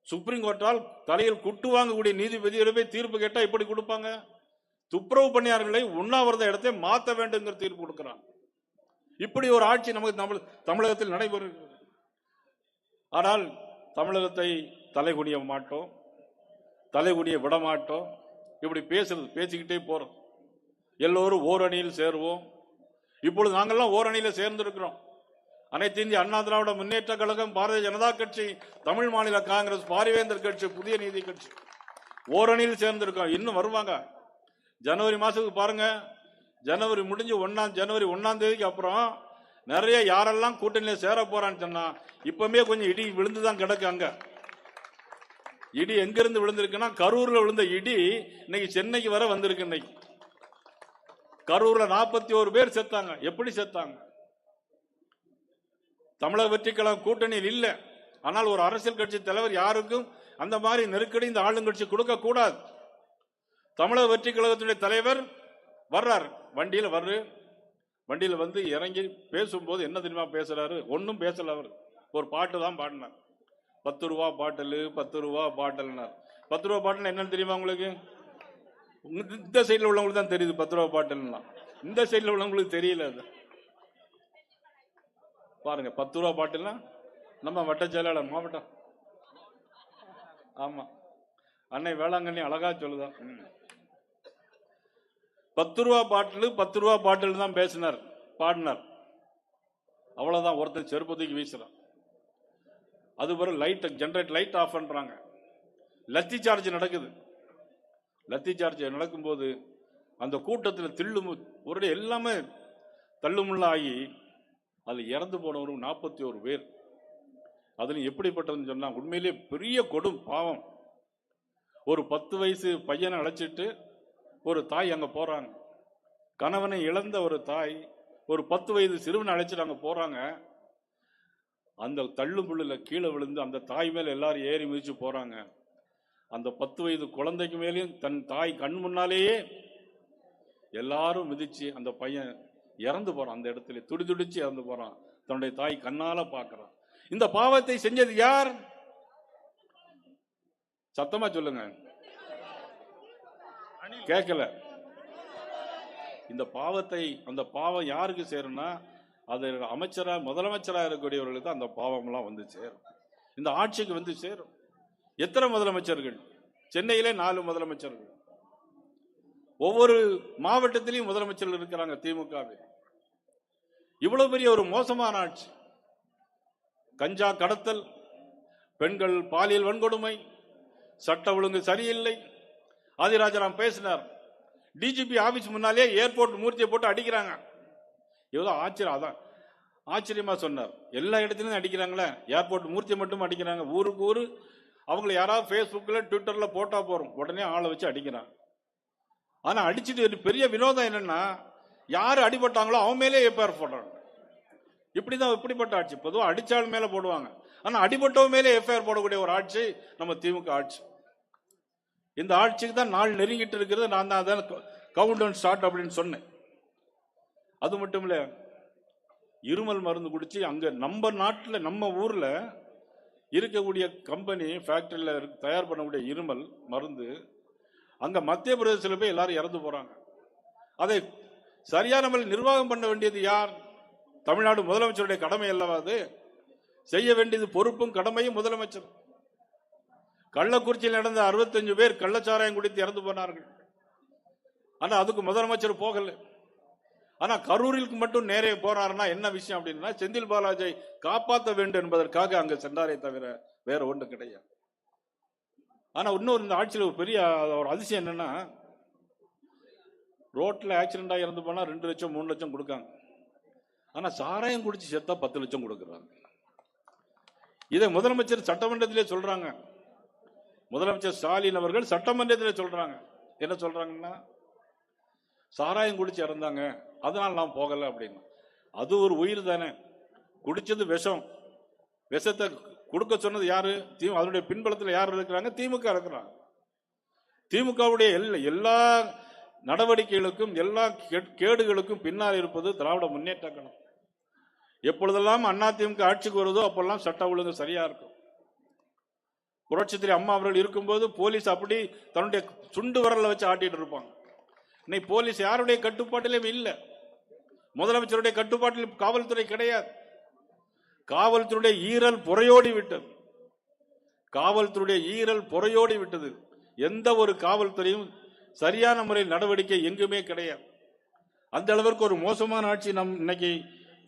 சுப்ரீம் கோர்ட்டால் தலையில் குட்டு வாங்கக்கூடிய நீதிபதியோட போய் தீர்ப்பு கேட்டா இப்படி கொடுப்பாங்க? துப்புரவு பணியாளர்களை உண்ணாவிரத இடத்தை மாற்ற வேண்டும் தீர்ப்பு கொடுக்கிறாங்க. இப்படி ஒரு ஆட்சி நமக்கு தமிழகத்தில் நடைபெறுகிறது. ஆனால் தமிழகத்தை தலைகுனிய மாட்டோம், தலைகுனிய விட மாட்டோம். இப்படி பேசிக்கிட்டே போறோம். எல்லோரும் ஓரணியில் சேருவோம். இப்பொழுது நாங்கள்லாம் ஓரணியில சேர்ந்திருக்கிறோம். அனைத்து இந்திய அண்ணா திராவிட முன்னேற்ற கழகம், பாரதிய ஜனதா கட்சி, தமிழ் மாநில காங்கிரஸ், பாரிவேந்தர் கட்சி, புதிய நீதி கட்சி ஓரணியில் சேர்ந்திருக்கோம். இன்னும் வருவாங்க. ஜனவரி மாசத்துக்கு பாருங்க, ஜனவரி முடிஞ்சு ஜனவரி 1ஆம் தேதிக்கு அப்புறம் நிறைய யாரெல்லாம் கூட்டணியில சேர போறான்னு சொன்னா இப்பவுமே கொஞ்சம் இடி விழுந்துதான் கிடக்கு. அங்க இடி எங்க இருந்து விழுந்திருக்குன்னா, கரூர்ல விழுந்த இடி இன்னைக்கு சென்னைக்கு வர வந்திருக்கு. இன்னைக்கு கரூர்ல 41 பேர் செத்தாங்க. எப்படி செத்தாங்க? தமிழக வெற்றி கழகம் கூட்டணியில் இல்ல. ஆனால் ஒரு அரசியல் கட்சி தலைவர் யாருக்கும் அந்த மாதிரி நெருக்கடி இந்த ஆளுங்கட்சி கொடுக்க கூடாது. தமிழக வெற்றி கழகத்துடைய தலைவர் வர்றார், வண்டியில வந்து இறங்கி பேசும்போது என்ன தெரியுமா பேசுறாரு? ஒன்னும் பேசல. அவர் ஒரு பாட்டு தான் பாடினார். 10 ரூபா பாட்டில், 10 ரூபா பாட்டில்னார். 10 ரூபா பாட்டில் என்னன்னு தெரியுமா உங்களுக்கு? இந்த சைட்ல உள்ளவங்களுக்கு தான் தெரியுது 10 ரூபா பாட்டில்னா. இந்த சைட்ல உள்ளவங்களுக்கு தெரியல. அது பாருங்க, 10 ரூபா பாட்டில்னா நம்ம வட்ட செயலாளர் மாவட்டம், ஆமா அன்னை வேளாங்கண்ணி அழகா சொல்லுதான். 10 ரூபா பாட்டில் 10 ரூபா பாட்டில் தான் பேசினார், பாடினார். அவ்வளவுதான். ஒருத்தர் செருப்பத்துக்கு வீசுறான். அது பிறகு லைட் ஜெனரேட் லைட் ஆஃப் பண்றாங்க. லத்தி சார்ஜ் நடக்குது. லத்தி சார்ஜ் நடக்கும்போது அந்த கூட்டத்தில் ஒரு எல்லாமே தள்ளுமுள்ள ஆகி அதில் இறந்து போனவரும் 41 பேர். அதுல எப்படிப்பட்டதுன்னு சொன்னா உண்மையிலே பெரிய கொடும் பாவம். ஒரு 10 வயசு பையனை அழைச்சிட்டு ஒரு தாய் அங்க போறாங்க. கணவனை இழந்த ஒரு தாய் ஒரு 10 வயது சிறுவனை அழைச்சிட்டு அங்க போறாங்க. அந்த தள்ளுமுள்ளுல கீழே விழுந்து அந்த தாய் மேல எல்லாரும் ஏறி மிதிச்சு போறாங்க. அந்த 10 வயது குழந்தைக்கு மேலேயும் தன் தாய் கண் முன்னாலேயே எல்லாரும் மிதிச்சு அந்த பையன் இறந்து போறான். அந்த இடத்துல துடிதுடிச்சு இறந்து போறான். தன்னுடைய தாய் கண்ணால பாக்குறான். இந்த பாவத்தை செஞ்சது யார்? சத்தமா சொல்லுங்க, கேட்கல. இந்த பாவத்தை, அந்த பாவம் யாருக்கு சேரும்னா அது அமைச்சரா முதலமைச்சரா இருக்கக்கூடியவர்களுக்கு தான் அந்த பாவம் எல்லாம் வந்து சேரும். இந்த ஆட்சிக்கு வந்து சேரும். எத்தனை முதலமைச்சர்கள்? சென்னையிலே 4 முதலமைச்சர்கள். ஒவ்வொரு மாவட்டத்திலையும் முதலமைச்சர்கள் இருக்கிறாங்க திமுக. இவ்வளவு பெரிய ஒரு மோசமான ஆட்சி. கஞ்சா கடத்தல், பெண்கள் பாலியல் வன்கொடுமை, சட்ட ஒழுங்கு சரியில்லை. ஆதிராஜாராம் பேசினார். டிஜிபி ஆபீஸ் முன்னாலே ஏர்போர்ட் மூர்த்தியை போட்டு அடிக்கிறாங்க. எவ்வளவு ஆச்சரியம். அதான் ஆச்சரியமா சொன்னார். எல்லா இடத்துலயும் அடிக்கிறாங்களே, ஏர்போர்ட் மூர்த்தியை மட்டும் அடிக்கிறாங்க. ஊருக்கு ஊரு அவங்களை யாராவது பேஸ்புக்ல ட்விட்டர்ல போட்டா போறோம், உடனே ஆளை வச்சு அடிக்கிறாங்க. ஆனா அடிச்சுட்டு பெரிய வினோதம் என்னன்னா, யாரு அடிபட்டாங்களோ அவன் மேலே எஃப்ஐஆர் போடுறாங்க. இப்படிதான் இப்படிப்பட்ட ஆட்சி. பொதுவாக அடிச்சாள் மேல போடுவாங்க, ஆனா அடிபட்டவன் மேலே எஃப்ஐஆர் போடக்கூடிய ஒரு ஆட்சி நம்ம திமுக ஆட்சி. இந்த ஆட்சிக்கு தான் நாள் நெருங்கிட்டு இருக்கிறது. நான் தான் அதான் கவுண்ட் டவுன் ஸ்டார்ட் அப்படின்னு சொன்னேன். அது மட்டும் இல்ல, இருமல் மருந்து குடிச்சு அங்க நம்ம நாட்டில் நம்ம ஊர்ல இருக்கக்கூடிய கம்பெனி ஃபேக்டரியில தயார் பண்ணக்கூடிய இருமல் மருந்து அங்க மத்திய பிரதேசத்தில் போய் எல்லாரும் இறந்து போறாங்க. அதை சரியான முறையில் நிர்வாகம் பண்ண வேண்டியது யார்? தமிழ்நாடு முதலமைச்சருடைய கடமை அல்லவா அது? செய்ய வேண்டியது பொறுப்பும் கடமையும் முதலமைச்சர். கள்ளக்குறிச்சியில் நடந்த 65 பேர் கள்ளச்சாராயம் குடித்து இறந்து போனார்கள். ஆனா அதுக்கு முதலமைச்சர் போகல. ஆனா கரூரிற்கு மட்டும் நேரே போறாருன்னா என்ன விஷயம் அப்படின்னா, செந்தில் பாலாஜியை காப்பாற்ற வேண்டும் என்பதற்காக அங்க சென்றாரே தவிர வேற ஒன்று கிடையாது. ஆனா இன்னொரு இந்த ஆட்சியில் ஒரு பெரிய ஒரு அதிசயம் என்னன்னா, ரோட்ல ஆக்சிடென்ட் ஆகி இறந்து போனா 2 லட்சம் 3 லட்சம் கொடுக்காங்க. ஆனா சாராயம் குடிச்சு செத்தா 10 லட்சம் கொடுக்குறாங்க. இதை முதலமைச்சர் சட்டமன்றத்திலே சொல்றாங்க. முதலமைச்சர் ஸ்டாலின் அவர்கள் சட்டமன்றத்திலே சொல்றாங்க. என்ன சொல்றாங்கன்னா, சாராயம் குடிச்சு இறந்தாங்க, அதனால நான் போகல அப்படின்னு. அது ஒரு உயிர் தானே. குடிச்சது விஷம். விஷத்தை கொடுக்க சொன்னது யாரு? அதனுடைய பின்பலத்தில் யார் இருக்கிறாங்க? திமுக இருக்கிறாங்க. திமுகவுடைய எல்லா நடவடிக்கைகளுக்கும் எல்லா கேடுகளுக்கும் பின்னால் இருப்பது திராவிட முன்னேற்ற கழகம். எப்பொழுதெல்லாம் அதிமுக ஆட்சிக்கு வருதோ அப்பெல்லாம் சட்ட ஒழுங்கு சரியா இருக்கும். புரட்சித்துறை அம்மா அவர்கள் இருக்கும்போது போலீஸ் அப்படி தன்னுடைய சுண்டு விரல்ல வச்சு ஆட்டிட்டு இருப்பாங்க. இன்னைக்கு போலீஸ் யாருடைய கட்டுப்பாட்டிலும் இல்லை. முதலமைச்சருடைய கட்டுப்பாட்டில் காவல்துறை கிடையாது. காவல்துறையுடைய ஈரல் புறையோடி விட்டது. காவல்துறையுடைய ஈரல் புறையோடி விட்டது. எந்த ஒரு காவல்துறையும் சரியான முறையில் நடவடிக்கை எங்குமே கிடையாது. அந்த அளவிற்கு ஒரு மோசமான ஆட்சி நாம் இன்னைக்கு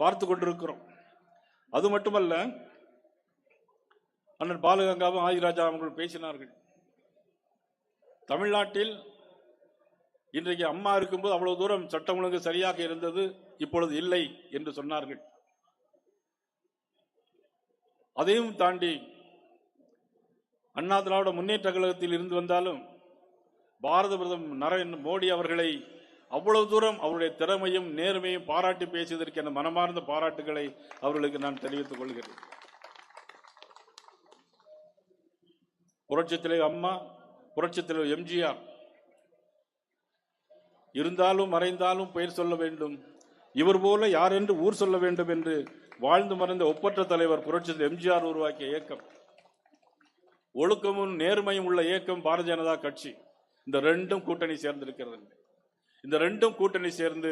பார்த்து கொண்டிருக்கிறோம். அது மட்டுமல்ல, அண்ணன் பாலகங்காவும் ஆதிராஜா அவர்கள் பேசினார்கள். தமிழ்நாட்டில் இன்றைக்கு அம்மா இருக்கும்போது அவ்வளவு தூரம் சட்டம் ஒழுங்கு சரியாக இருந்தது, இப்பொழுது இல்லை என்று சொன்னார்கள். அதையும் தாண்டி அண்ணா திராவிட முன்னேற்ற கழகத்தில் இருந்து வந்தாலும் பாரத பிரதமர் நரேந்திர மோடி அவர்களை அவ்வளவு தூரம் அவருடைய திறமையும் நேர்மையும் பாராட்டி பேசியதற்கு என மனமார்ந்த பாராட்டுகளை அவர்களுக்கு நான் தெரிவித்துக் கொள்கிறேன். புரட்சித் தலைவர் அம்மா, புரட்சித் தலைவர் எம்ஜிஆர் இருந்தாலும் மறைந்தாலும் பெயர் சொல்ல வேண்டும், இவர் போல யார் என்று ஊர் சொல்ல வேண்டும் என்று வாழ்ந்து மறைந்த ஒப்பற்ற தலைவர் புரட்சித் எம்ஜிஆர் உருவாக்கிய இயக்கம், ஒழுக்கமும் நேர்மையும் உள்ள இயக்கம் பாரதிய ஜனதா கட்சி. இந்த ரெண்டும் கூட்டணி சேர்ந்திருக்கிறது. இந்த ரெண்டும் கூட்டணி சேர்ந்து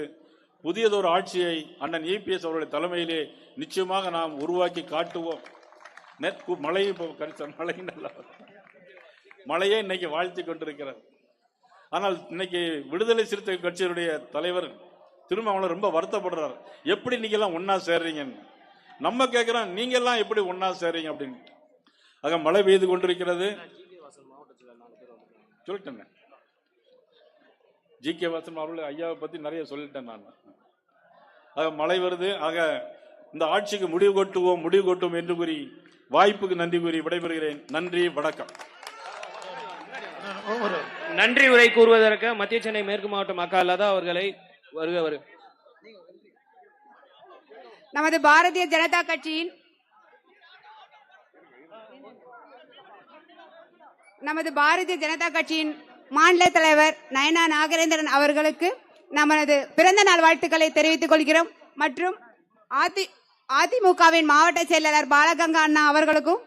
புதியதொரு ஆட்சியை அண்ணன் இபிஎஸ் அவருடைய தலைமையிலே நிச்சயமாக நாம் உருவாக்கி காட்டுவோம். மழையே இன்னைக்கு வாழ்த்தி கொண்டிருக்கிறது. ஆனால் இன்னைக்கு விடுதலை சிறுத்தை கட்சியினுடைய தலைவர் திருமாவளவன் ரொம்ப வருத்தப்படுறார். எப்படி நீங்க எல்லாம் ஒன்னா சேர்றீங்கன்னு. நம்ம கேட்கிறோம், நீங்க எல்லாம் எப்படி ஒன்னா சேர்றீங்க அப்படின்னு. ஆக மழை பெய்து கொண்டிருக்கிறது. சொல்லிட்டேன், ஜி கே வாசன் அவர்கள் ஐயாவை பத்தி நிறைய சொல்லிட்டேன் நான். ஆக மழை வருது. ஆக இந்த ஆட்சிக்கு முடிவு கொட்டுவோம் என்று கூறி வாய்ப்புக்கு நன்றி கூறி விடைபெறுகிறேன். நன்றி, வணக்கம். நன்றி உரை கூறுவதற்கு மத்திய சென்னை மேற்கு மாவட்ட மக்கள் லதா அவர்களை வருக. நமது பாரதிய ஜனதா கட்சியின் மாநில தலைவர் நயனா நாகேந்திரன் அவர்களுக்கு நமது பிறந்த நாள் வாழ்த்துக்களை தெரிவித்துக் கொள்கிறோம். மற்றும் அதிமுகவின் மாவட்ட செயலாளர் பாலகங்கா அண்ணா அவர்களுக்கும்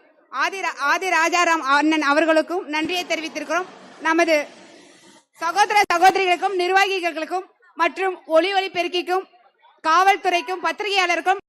ஆதி ராஜாராம் அண்ணன் அவர்களுக்கும் நன்றியை தெரிவித்திருக்கிறோம். நமது சகோதர சகோதரிகளுக்கும் நிர்வாகிகளுக்கும் மற்றும் ஒலி பெருக்கிக்கும் காவல்துறைக்கும் பத்திரிகையாளருக்கும்